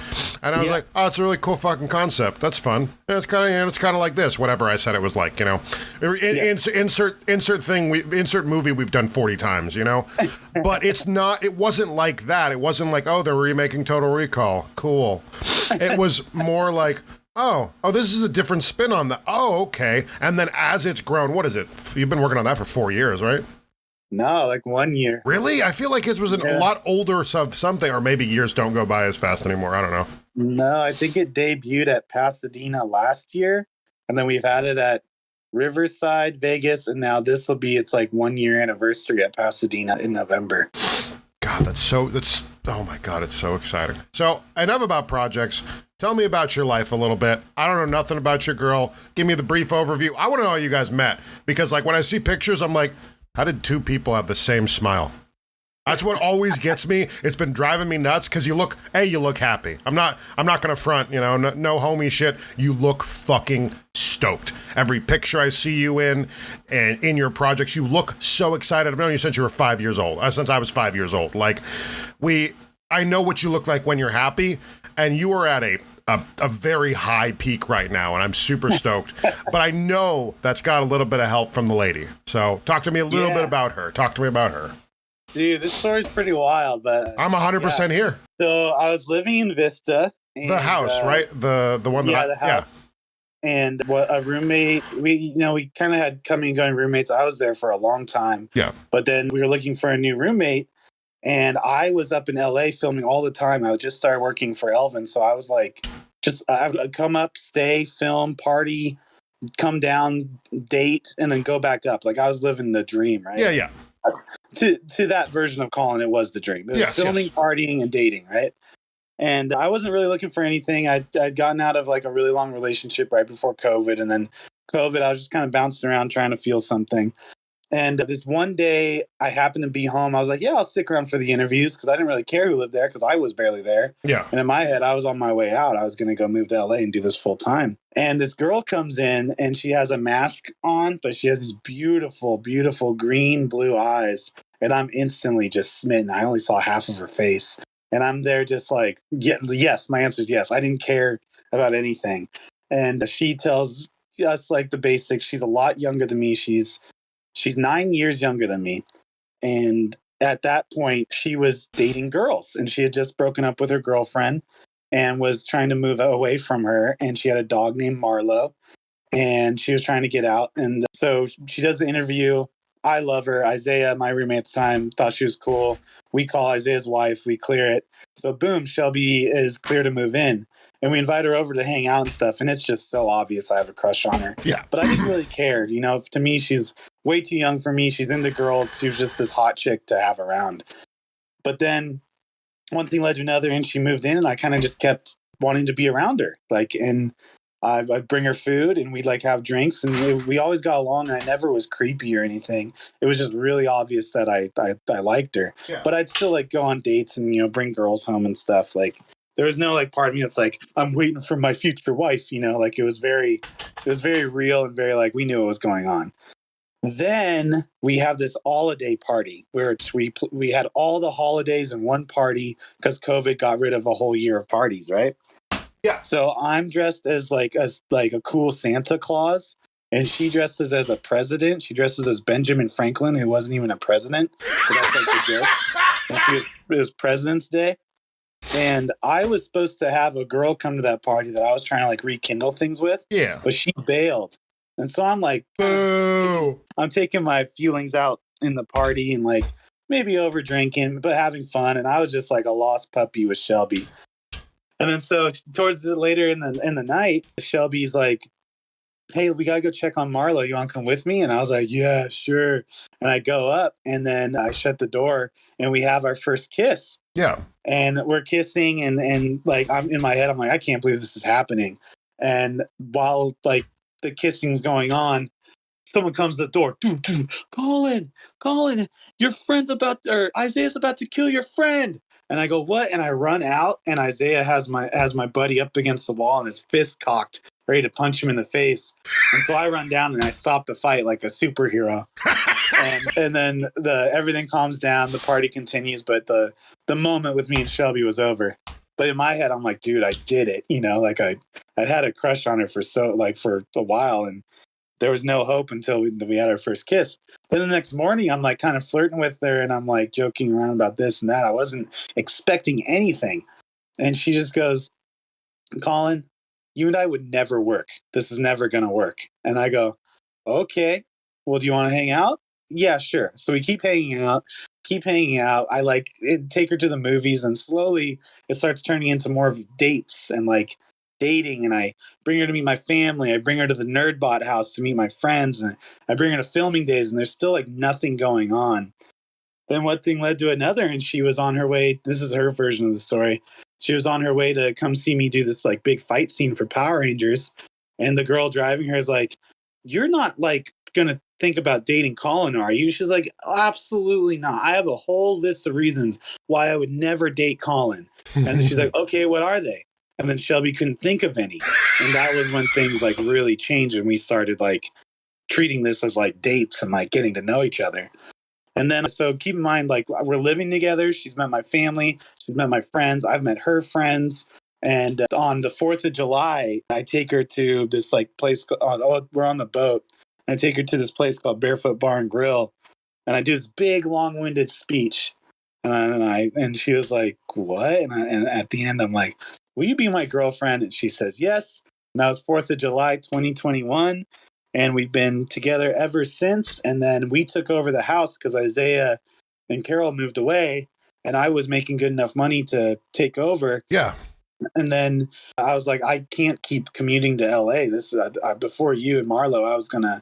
And I was like, oh, it's a really cool fucking concept. That's fun. And it's kind of like this, whatever I said it was like, insert thing, insert movie we've done 40 times, but it wasn't like that. It wasn't like, oh, they're remaking Total Recall. Cool. It was more like, Oh, this is a different spin on that. Oh, okay. And then as it's grown, what is it? You've been working on that for 4 years, right? No, like 1 year. Really? I feel like it was a lot older something, or maybe years don't go by as fast anymore. I don't know. No, I think it debuted at Pasadena last year, and then we've had it at Riverside, Vegas, and now it's like 1 year anniversary at Pasadena in November. God, oh my God, it's so exciting. So enough about projects. Tell me about your life a little bit. I don't know nothing about your girl. Give me the brief overview. I want to know how you guys met, because like when I see pictures, I'm like, how did two people have the same smile? That's what always gets me. It's been driving me nuts because you look happy. I'm not gonna front, no homie shit. You look fucking stoked. Every picture I see you in and in your projects, you look so excited. I've known you since you were 5 years old. Since I was 5 years old. Like I know what you look like when you're happy, and you were at a a very high peak right now, and I'm super stoked. But I know that's got a little bit of help from the lady. So talk to me a little bit about her. Talk to me about her. Dude, this story's pretty wild, but I'm 100% here. So I was living in Vista. And, the house, right? The one that the house. Yeah. And a roommate, we kind of had coming and going roommates. I was there for a long time. Yeah. But then we were looking for a new roommate, and I was up in LA filming all the time. I just started working for Elvin. So I was like, I would come up, stay, film, party, come down, date, and then go back up. Like I was living the dream, right? Yeah, yeah. To that version of Colin, it was the dream. It was filming, partying, and dating, right? And I wasn't really looking for anything. I'd gotten out of like a really long relationship right before COVID. And then COVID, I was just kind of bouncing around trying to feel something. And this one day I happened to be home. I was like, yeah, I'll stick around for the interviews because I didn't really care who lived there because I was barely there. Yeah. And in my head, I was on my way out. I was going to go move to LA and do this full time. And this girl comes in and she has a mask on, but she has these beautiful, beautiful green, blue eyes. And I'm instantly just smitten. I only saw half of her face. And I'm there just like, yes, my answer is yes. I didn't care about anything. And she tells us like the basics. She's a lot younger than me. She's 9 years younger than me. And at that point, she was dating girls. And she had just broken up with her girlfriend and was trying to move away from her. And she had a dog named Marlo. And she was trying to get out. And so she does the interview. I love her. Isaiah, my roommate at the time, thought she was cool. We call Isaiah's wife. We clear it. So boom, Shelby is clear to move in. And we invite her over to hang out and stuff. And it's just so obvious I have a crush on her. Yeah. But I didn't really care. You know, to me, she's way too young for me. She's into girls. She was just this hot chick to have around. But then one thing led to another, and she moved in, and I kind of just kept wanting to be around her. Like, and I'd bring her food, and we'd like have drinks, and we always got along. And I never was creepy or anything. It was just really obvious that I liked her. Yeah. But I'd still like go on dates and, you know, bring girls home and stuff. Like, there was no like part of me that's like, I'm waiting for my future wife, you know, like it was very real and very like we knew what was going on. Then we have this holiday party where we had all the holidays in one party because COVID got rid of a whole year of parties, right? Yeah. So I'm dressed as like a cool Santa Claus, and she dresses as a president. She dresses as Benjamin Franklin, who wasn't even a president. So that's like the joke. It was President's Day. And I was supposed to have a girl come to that party that I was trying to like rekindle things with. Yeah. But she bailed. And so I'm like, boo. I'm taking my feelings out in the party and like maybe over drinking, but having fun. And I was just like a lost puppy with Shelby. And then so towards later in the night, Shelby's like, hey, we got to go check on Marlo. You want to come with me? And I was like, yeah, sure. And I go up and then I shut the door and we have our first kiss. Yeah. And we're kissing and like I'm in my head, I'm like, I can't believe this is happening. And while like the kissing's going on, someone comes to the door. Dude, Colin, your friend's Isaiah's about to kill your friend. And I go, what? And I run out and Isaiah has my buddy up against the wall and his fist cocked, ready to punch him in the face. And so I run down and I stop the fight like a superhero. and then everything calms down, the party continues, but the moment with me and Shelby was over. But in my head, I'm like, dude, I did it. You know, like I'd had a crush on her for a while, and there was no hope until we had our first kiss. Then the next morning, I'm like kind of flirting with her, and I'm like joking around about this and that. I wasn't expecting anything. And she just goes, Colin, you and I would never work. This is never going to work. And I go, okay, well, do you want to hang out? Yeah, sure. So we keep hanging out. I like take her to the movies, and slowly it starts turning into more of dates and like dating. And I bring her to meet my family. I bring her to the Nerdbot house to meet my friends, and I bring her to filming days, and there's still like nothing going on. Then one thing led to another, and she was on her way. This is her version of the story. She was on her way to come see me do this like big fight scene for Power Rangers. And the girl driving her is like, you're not like going to think about dating Colin, are you? She's like, absolutely not. I have a whole list of reasons why I would never date Colin. And she's like, okay, what are they? And then Shelby couldn't think of any. And that was when things like really changed and we started like treating this as like dates and like getting to know each other. And then, so keep in mind, like we're living together. She's met my family. She's met my friends. I've met her friends. And on the 4th of July, I take her to this like place. We're on the boat. And I take her to this place called Barefoot Bar and Grill. And I do this big, long-winded speech. And she was like, what? And at the end, I'm like, will you be my girlfriend? And she says, yes. And that was 4th of July, 2021. And we've been together ever since. And then we took over the house because Isaiah and Carol moved away. And I was making good enough money to take over. Yeah. And then I was like, I can't keep commuting to LA. This is before you and Marlo, I was gonna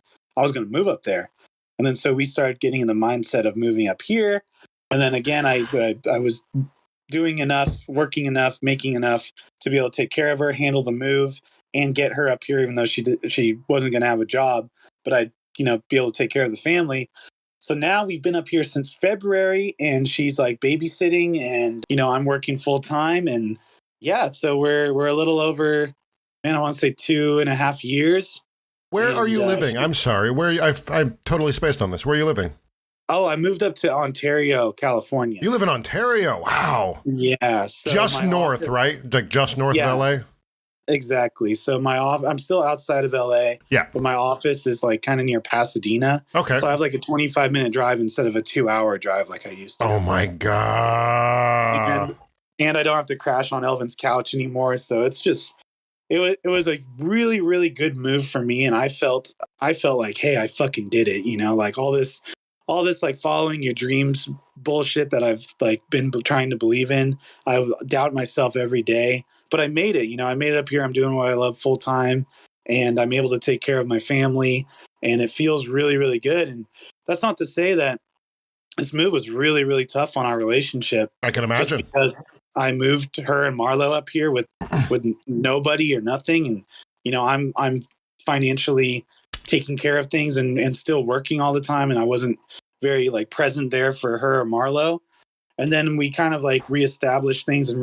move up there. And then so we started getting in the mindset of moving up here. And then again, I was doing enough, working enough, making enough to be able to take care of her, handle the move, and get her up here, even though she wasn't going to have a job, but I'd be able to take care of the family. So now we've been up here since February, and she's like babysitting, and I'm working full time, and yeah, so we're a little over, man, I want to say 2.5 years. Where are you living? I'm sorry. I'm totally spaced on this. Where are you living? Oh, I moved up to Ontario, California. You live in Ontario? Wow. Yeah. So just north, right? Like just north of LA? Exactly. So I'm still outside of LA. Yeah. But my office is like kind of near Pasadena. Okay. So I have like a 25-minute drive instead of a 2-hour drive like I used to. Oh my God. And I don't have to crash on Elvin's couch anymore. So it's just, it was a really, really good move for me. And I felt like, hey, I fucking did it. Like all this like following your dreams bullshit that I've like been trying to believe in. I doubt myself every day, but I made it. I made it up here. I'm doing what I love full time, and I'm able to take care of my family, and it feels really, really good. And that's not to say that this move was really, really tough on our relationship. I can imagine, because I moved her and Marlo up here with nobody or nothing, and I'm financially taking care of things and still working all the time, and I wasn't very like present there for her or Marlo. And then we kind of like reestablished things and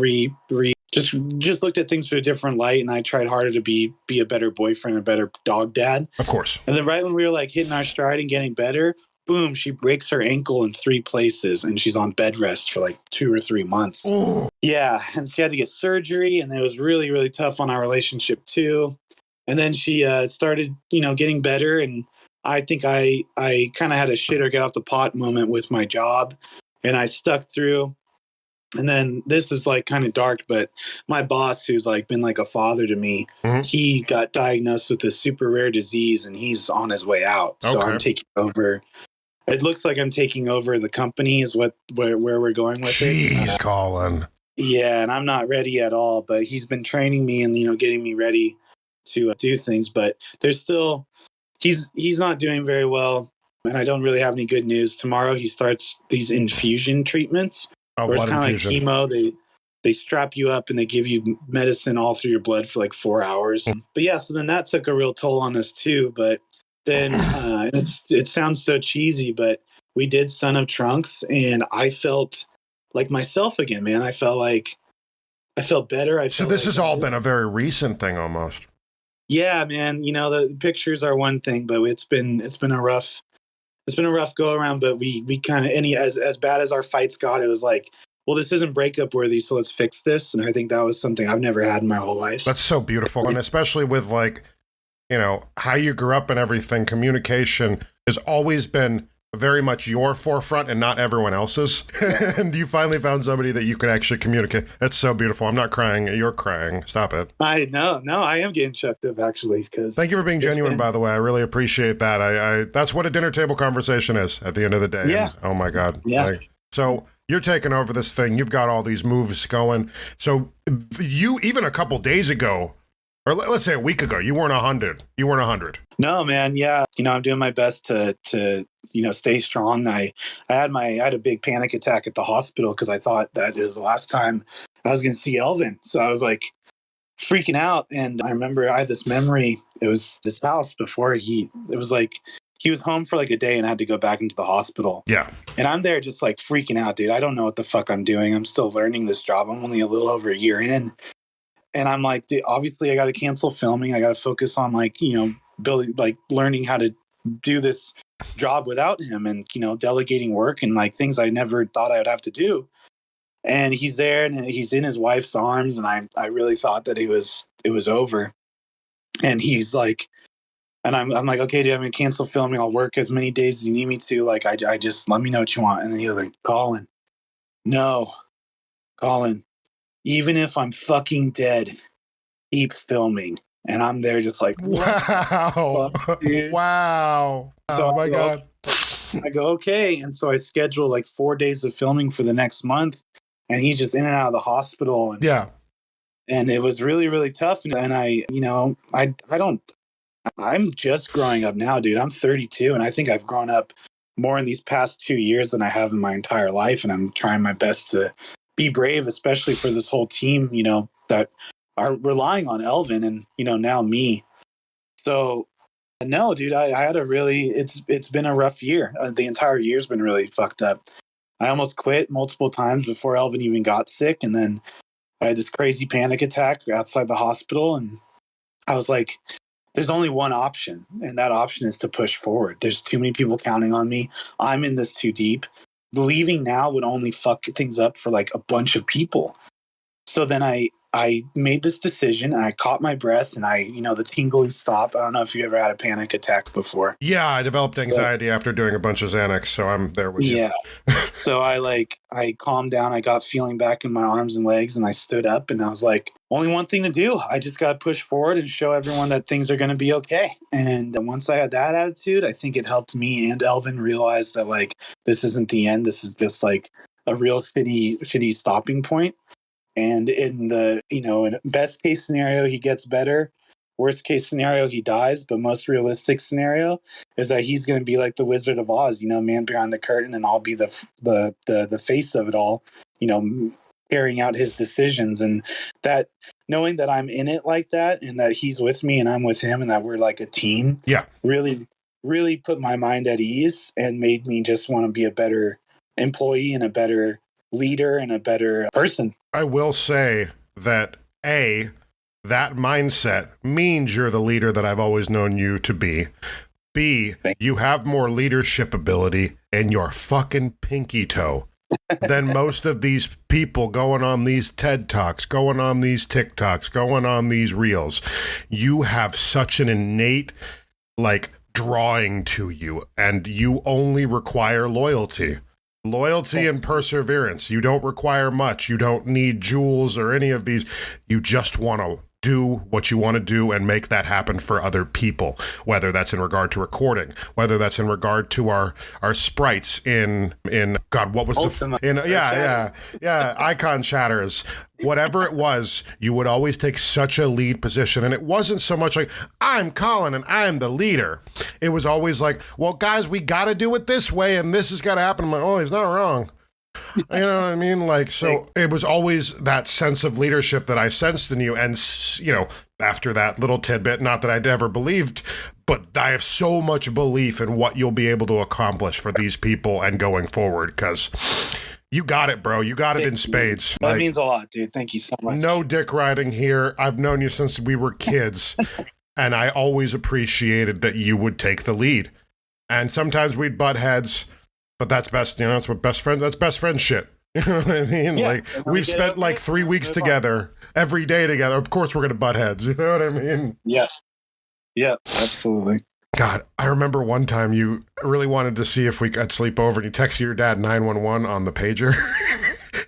just looked at things through a different light, and I tried harder to be a better boyfriend, a better dog dad. Of course. And then right when we were like hitting our stride and getting better, boom, she breaks her ankle in 3 places, and she's on bed rest for like 2 or 3 months. Ooh. Yeah, and she had to get surgery, and it was really, really tough on our relationship too. And then she started, getting better. And I think I kind of had a shit or get off the pot moment with my job, and I stuck through. And then this is like kind of dark, but my boss, who's like been like a father to me, he got diagnosed with a super rare disease, and he's on his way out. So I'm taking over. It looks like I'm taking over the company is where we're going with it. Jeez, Colin. Yeah, and I'm not ready at all, but he's been training me and, getting me ready to do things, but there's still, he's not doing very well, and I don't really have any good news. Tomorrow he starts these infusion treatments, where it's kind of like chemo. They strap you up and they give you medicine all through your blood for like 4 hours. But yeah, so then that took a real toll on us too. But then it sounds so cheesy, but we did Son of Trunks, and I felt like myself again, man. I felt better. So this has all been a very recent thing almost. Yeah, man. The pictures are one thing, but it's been a rough go around. But we kind of, as bad as our fights got, it was like, well, this isn't breakup worthy, so let's fix this. And I think that was something I've never had in my whole life. That's so beautiful, and especially with like, how you grew up and everything. Communication has always been very much your forefront and not everyone else's. And you finally found somebody that you can actually communicate. That's so beautiful. I'm not crying. You're crying. Stop it. I know. No, I am getting choked up actually. Thank you for being genuine, by the way. I really appreciate that. I that's what a dinner table conversation is at the end of the day. Yeah. And, oh my God. Yeah. So you're taking over this thing. You've got all these moves going. So you, even a couple days ago, or let's say a week ago, you weren't 100. You weren't 100. No, man. Yeah. I'm doing my best to stay strong. I had a big panic attack at the hospital because I thought that is the last time I was going to see Elvin. So I was like freaking out. And I remember I had this memory. It was this house before he was home for like a day and had to go back into the hospital. Yeah. And I'm there just like freaking out, dude. I don't know what the fuck I'm doing. I'm still learning this job. I'm only a little over a year in. And I'm like, dude, obviously I got to cancel filming. I got to focus on building, learning how to do this job without him, and, delegating work and like things I never thought I would have to do. And he's there and he's in his wife's arms. And I really thought that it was over. And he's like, and I'm like, okay, dude, I'm going to cancel filming. I'll work as many days as you need me to. Like, I just, let me know what you want. And then he was like, Colin, no, Colin, even if I'm fucking dead, keep filming. And I'm there just like, wow. Fuck, dude? Wow. So Oh my God. I go, okay. And so I schedule like 4 days of filming for the next month. And he's just in and out of the hospital. And, yeah. And it was really, really tough. And I, I'm just growing up now, dude. I'm 32. And I think I've grown up more in these past 2 years than I have in my entire life. And I'm trying my best to be brave, especially for this whole team, that are relying on Elvin and, now me. So no, dude, I had a really, it's been a rough year. The entire year's been really fucked up. I almost quit multiple times before Elvin even got sick. And then I had this crazy panic attack outside the hospital. And I was like, there's only one option. And that option is to push forward. There's too many people counting on me. I'm in this too deep. Leaving now would only fuck things up for like a bunch of people. So then I made this decision. And I caught my breath, and the tingling stopped. I don't know if you ever had a panic attack before. Yeah, I developed anxiety after doing a bunch of Xanax, so I'm there with you. Yeah. So I calmed down. I got feeling back in my arms and legs, and I stood up, and I was like, only one thing to do. I just got to push forward and show everyone that things are going to be okay. And once I had that attitude, I think it helped me and Elvin realize that like, this isn't the end. This is just like a real shitty stopping point. And in the, in best case scenario, he gets better. Worst case scenario, he dies. But most realistic scenario is that he's going to be like the Wizard of Oz, man behind the curtain, and I'll be the face of it all, carrying out his decisions. And that, knowing that I'm in it like that, and that he's with me and I'm with him, and that we're like a team, really, really put my mind at ease and made me just want to be a better employee and a better leader and a better person. I will say that that mindset means you're the leader that I've always known you to be. B, you have more leadership ability in your fucking pinky toe than most of these people going on these TED Talks, going on these TikToks, going on these Reels. You have such an innate, drawing to you, and you only require loyalty. Loyalty and perseverance. You don't require much. You don't need jewels or any of these. You just want to do what you want to do and make that happen for other people, whether that's in regard to recording, whether that's in regard to our sprites in God, what was Ultima. Icon Chatters, whatever it was. You would always take such a lead position, and it wasn't so much like, I'm Colin and I'm the leader. It was always like, well, guys, we got to do it this way and this has got to happen. I'm like, oh, he's not wrong. You know what I mean? So it was always that sense of leadership that I sensed in you. And, after that little tidbit, not that I'd ever believed, but I have so much belief in what you'll be able to accomplish for these people and going forward, because you got it, bro. You got it in spades. That means a lot, dude. Thank you so much. No dick riding here. I've known you since we were kids, and I always appreciated that you would take the lead. And sometimes we'd butt heads, but that's best, that's what best friends, that's best friend shit. You know what I mean? Yeah, we've spent 3 weeks together, every day together. Of course we're going to butt heads. You know what I mean? Yeah. Yeah, absolutely. God, I remember one time you really wanted to see if we could sleep over, and you texted your dad 911 on the pager.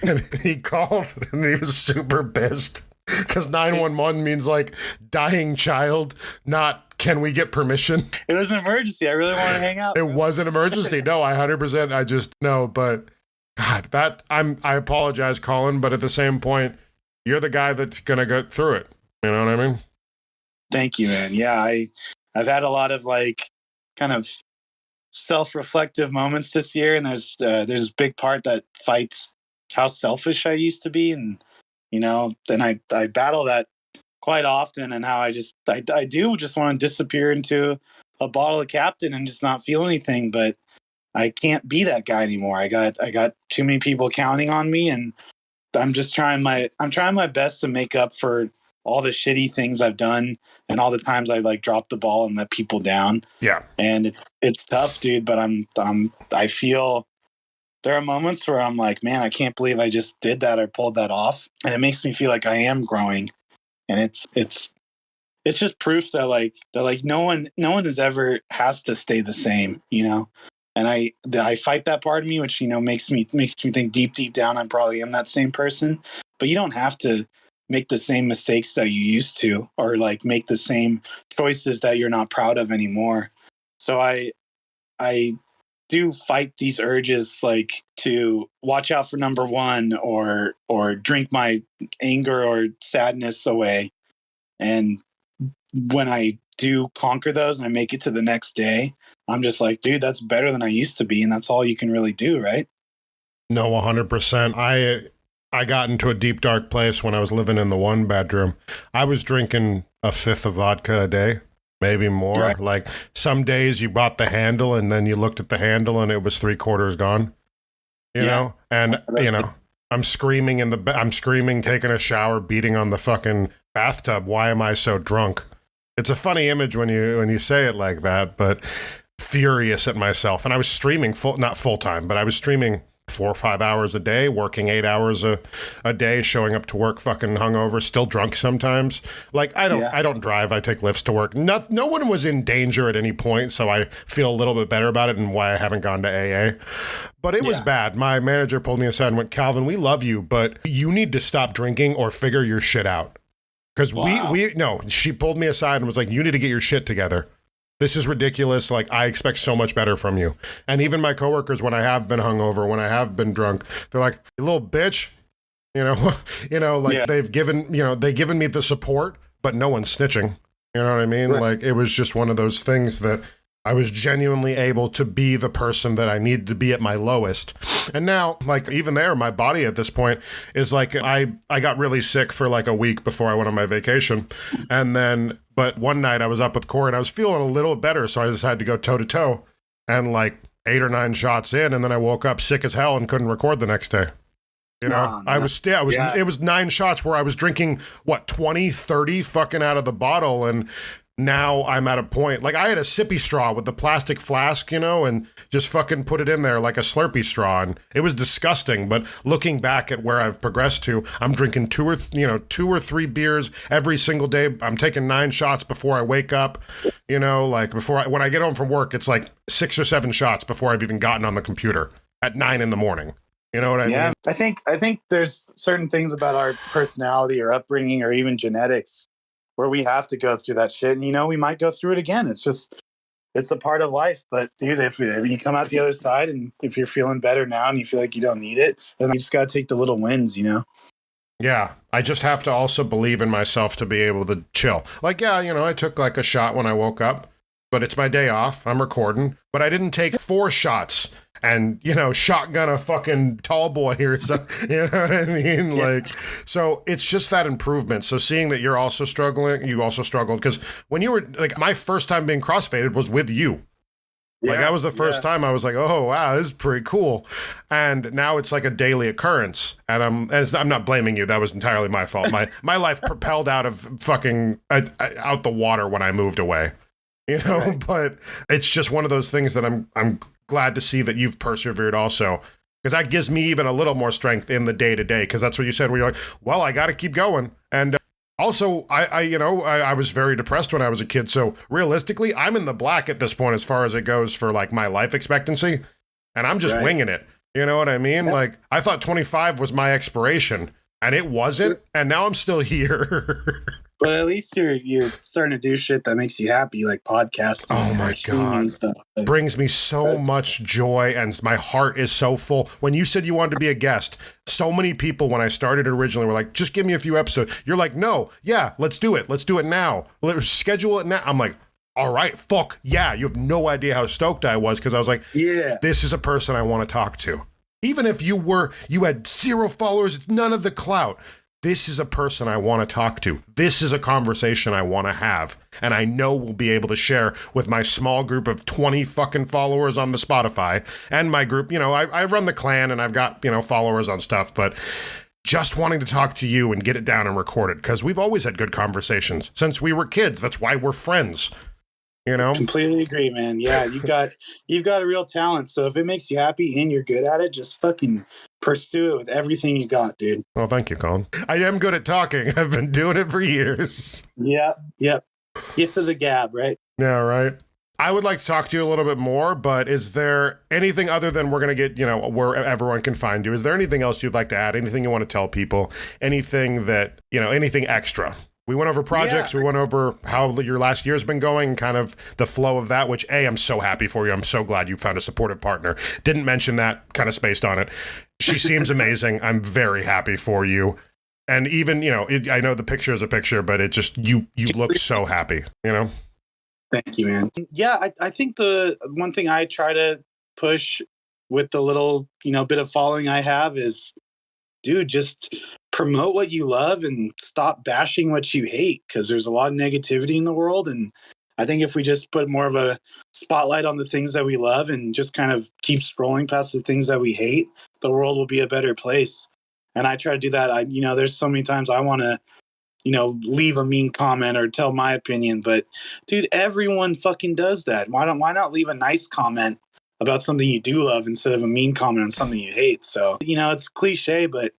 And he called, and he was super pissed because 911 means dying child, not can we get permission? It was an emergency. I really want to hang out. It was an emergency. No, 100%. I just no, but God, I apologize, Colin, but at the same point, you're the guy that's gonna go through it. You know what I mean? Thank you, man. Yeah, I've had a lot of kind of self-reflective moments this year, and there's a big part that fights how selfish I used to be, and then I battle that quite often, and how I do just want to disappear into a bottle of Captain and just not feel anything, but I can't be that guy anymore. I got too many people counting on me, and I'm trying my best to make up for all the shitty things I've done and all the times I dropped the ball and let people down. Yeah. And it's tough, dude, but I feel there are moments where I'm like, man, I can't believe I just did that or pulled that off. And it makes me feel like I am growing. And it's just proof that no one has ever has to stay the same, And I fight that part of me, which, makes me think deep down I probably am that same person. But you don't have to make the same mistakes that you used to, or like make the same choices that you're not proud of anymore. So I do fight these urges, like to watch out for number one, or drink my anger or sadness away. And when I do conquer those and I make it to the next day, I'm just like, dude, that's better than I used to be. And that's all you can really do, right? No, 100%. I got into a deep, dark place when I was living in the one bedroom. I was drinking a fifth of vodka a day, maybe more. Right. Like some days you bought the handle and then you looked at the handle and it was 3/4 gone, you know? And, I'm screaming I'm screaming, taking a shower, beating on the fucking bathtub. Why am I so drunk? It's a funny image when you say it like that, but furious at myself. And I was streaming not full time, but I was streaming 4 or 5 hours a day, working 8 hours a day, showing up to work fucking hungover, still drunk sometimes. Like I don't drive. I take lifts to work. No one was in danger at any point, so I feel a little bit better about it and why I haven't gone to AA. But it was bad. My manager pulled me aside and went, "Calvin, we love you, but you need to stop drinking or figure your shit out." Because she pulled me aside and was like, "You need to get your shit together. This is ridiculous. Like, I expect so much better from you." And even my coworkers, when I have been hungover, when I have been drunk, they're like, "You little bitch," they've given me the support, but no one's snitching. You know what I mean? Right. Like, it was just one of those things that I was genuinely able to be the person that I needed to be at my lowest. And now, like, even there, my body at this point is like, I got really sick for like a week before I went on my vacation. But one night I was up with Corey and I was feeling a little better. So I decided to go toe to toe and like 8 or 9 shots in. And then I woke up sick as hell and couldn't record the next day. It was 9 shots where I was drinking 20, 30 fucking out of the bottle. And now I'm at a point, like I had a sippy straw with the plastic flask, and just fucking put it in there like a Slurpee straw. And it was disgusting. But looking back at where I've progressed to, I'm drinking 2 or 3 beers every single day. I'm taking 9 shots before I wake up, when I get home from work, it's like 6 or 7 shots before I've even gotten on the computer at 9 a.m. You know what I mean? Yeah, I think there's certain things about our personality or upbringing or even genetics where we have to go through that shit. And, we might go through it again. It's a part of life. But dude, if you come out the other side and if you're feeling better now and you feel like you don't need it, then you just got to take the little wins, Yeah. I just have to also believe in myself to be able to chill. Like, I took like a shot when I woke up, but it's my day off. I'm recording, but I didn't take 4 shots and, shotgun a fucking tall boy or something. You know what I mean? Yeah. Like, so it's just that improvement. So seeing that you're also struggling, you also struggled. Because when you were, like, my first time being crossfaded was with you. Yeah, like, that was the first time I was like, oh, wow, this is pretty cool. And now it's like a daily occurrence. And I'm not blaming you. That was entirely my fault. My life propelled out of fucking, out the water when I moved away. Right. But it's just one of those things that I'm glad to see that you've persevered also, because that gives me even a little more strength in the day to day. Because that's what you said, where you're like, well, I got to keep going. And also, I was very depressed when I was a kid. So realistically, I'm in the black at this point as far as it goes for like my life expectancy, and I'm just winging it. You know what I mean? Yeah. Like, I thought 25 was my expiration, and it wasn't. And now I'm still here. But at least you're starting to do shit that makes you happy, like podcasting. Oh my God. And stuff. Brings me so much joy, and my heart is so full. When you said you wanted to be a guest, so many people when I started originally were like, just give me a few episodes. You're like, no, yeah, let's do it. Let's do it now. Let's schedule it now. I'm like, all right, fuck yeah. You have no idea how stoked I was, because I was like, yeah, this is a person I want to talk to. Even if you had 0 followers, none of the clout. This is a person I want to talk to. This is a conversation I want to have. And I know we'll be able to share with my small group of 20 fucking followers on the Spotify and my group. I run the clan and I've got, followers on stuff, but just wanting to talk to you and get it down and record it, because we've always had good conversations since we were kids. That's why we're friends. you know? Completely agree, man. Yeah, you've got a real talent. So if it makes you happy and you're good at it, just fucking pursue it with everything you got, dude. Well, thank you, Colin. I am good at talking. I've been doing it for years. Yep. Gift of the gab, right? Yeah, right. I would like to talk to you a little bit more, but is there anything other than we're going to get, where everyone can find you? Is there anything else you'd like to add? Anything you want to tell people? Anything that, anything extra? We went over projects. Yeah. We went over how your last year's been going, kind of the flow of that, which, I'm so happy for you. I'm so glad you found a supportive partner. Didn't mention that, kind of spaced on it. She seems amazing. I'm very happy for you. And even, I know the picture is a picture, but it just, you look so happy, Thank you, man. Yeah, I think the one thing I try to push with the little, bit of following I have is, dude, just promote what you love and stop bashing what you hate, because there's a lot of negativity in the world. And I think if we just put more of a spotlight on the things that we love and just kind of keep scrolling past the things that we hate, the world will be a better place. And I try to do that. There's so many times I want to, leave a mean comment or tell my opinion. But dude, everyone fucking does that. Why not leave a nice comment about something you do love instead of a mean comment on something you hate? So, it's cliche, but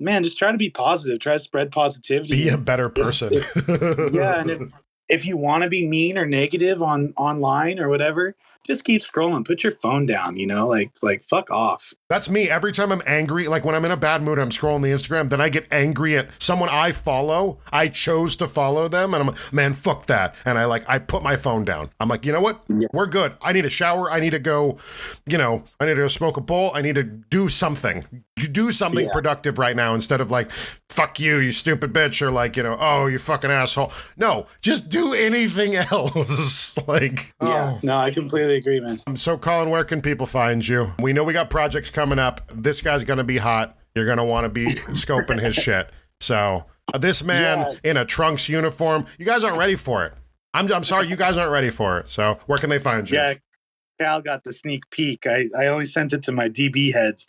man, just try to be positive. Try to spread positivity. Be a better person. And if you want to be mean or negative online or whatever, just keep scrolling. Put your phone down, like fuck off. That's me. Every time I'm angry, like when I'm in a bad mood, I'm scrolling the Instagram, then I get angry at someone I follow. I chose to follow them, and I'm like, man, fuck that. And I put my phone down. I'm like, you know what? Yeah. We're good. I need a shower. I need to go, I need to go smoke a bowl. I need to do something. You do something productive right now instead of like, fuck you, you stupid bitch, or like, oh, you fucking asshole. No, just do anything else. No, I completely agree, man. So, Colin, where can people find you? We know we got projects coming up. This guy's going to be hot. You're going to want to be scoping his shit. So, this man in a Trunks uniform, you guys aren't ready for it. I'm sorry, you guys aren't ready for it. So, where can they find you? Yeah, Cal got the sneak peek. I only sent it to my DB heads.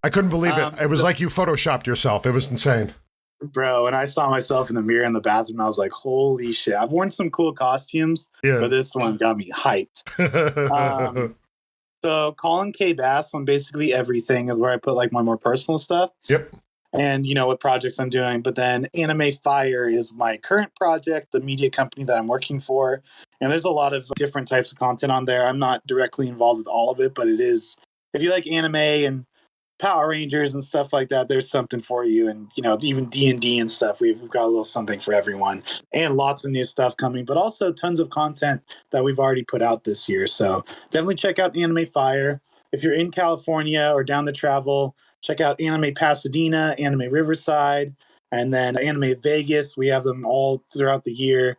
I couldn't believe it. It was like you photoshopped yourself. It was insane. Bro, when I saw myself in the mirror in the bathroom, I was like, holy shit. I've worn some cool costumes, but this one got me hyped. So Colin K. Bass on basically everything is where I put like my more personal stuff. Yep. And, what projects I'm doing. But then Anime Fire is my current project, the media company that I'm working for. And there's a lot of different types of content on there. I'm not directly involved with all of it, but it is, if you like anime and Power Rangers and stuff like that, there's something for you. And, even D&D and stuff, we've got a little something for everyone, and lots of new stuff coming, but also tons of content that we've already put out this year. So definitely check out Anime Fire. If you're in California or down the travel, check out Anime Pasadena, Anime Riverside, and then Anime Vegas. We have them all throughout the year.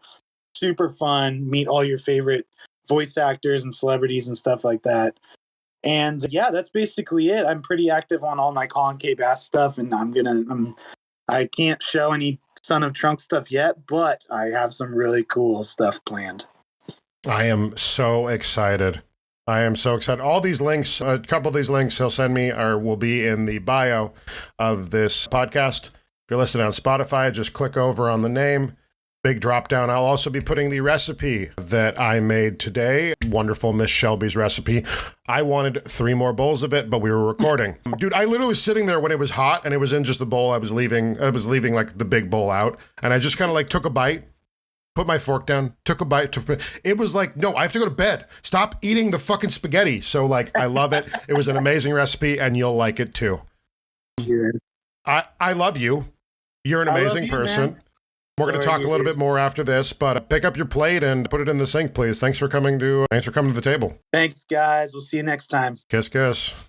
Super fun. Meet all your favorite voice actors and celebrities and stuff like that. And that's basically it. I'm pretty active on all my Colin K. Bass stuff, and I can't show any Son of Trunks stuff yet, but I have some really cool stuff planned. I am so excited. All these links, a couple of these links he'll send me will be in the bio of this podcast. If you're listening on Spotify, just click over on the name. Big drop down. I'll also be putting the recipe that I made today. Wonderful Miss Shelby's recipe. I wanted 3 more bowls of it, but we were recording. Dude, I literally was sitting there when it was hot and it was in just the bowl. I was leaving like the big bowl out, and I just kind of like took a bite, put my fork down, took a bite. It was like, no, I have to go to bed. Stop eating the fucking spaghetti. So like, I love it. It was an amazing recipe, and you'll like it too. Yeah. I love you. You're an amazing person. Man. We're going to talk a little bit more after this, but pick up your plate and put it in the sink, please. Thanks for coming to the table. Thanks, guys. We'll see you next time. Kiss, kiss.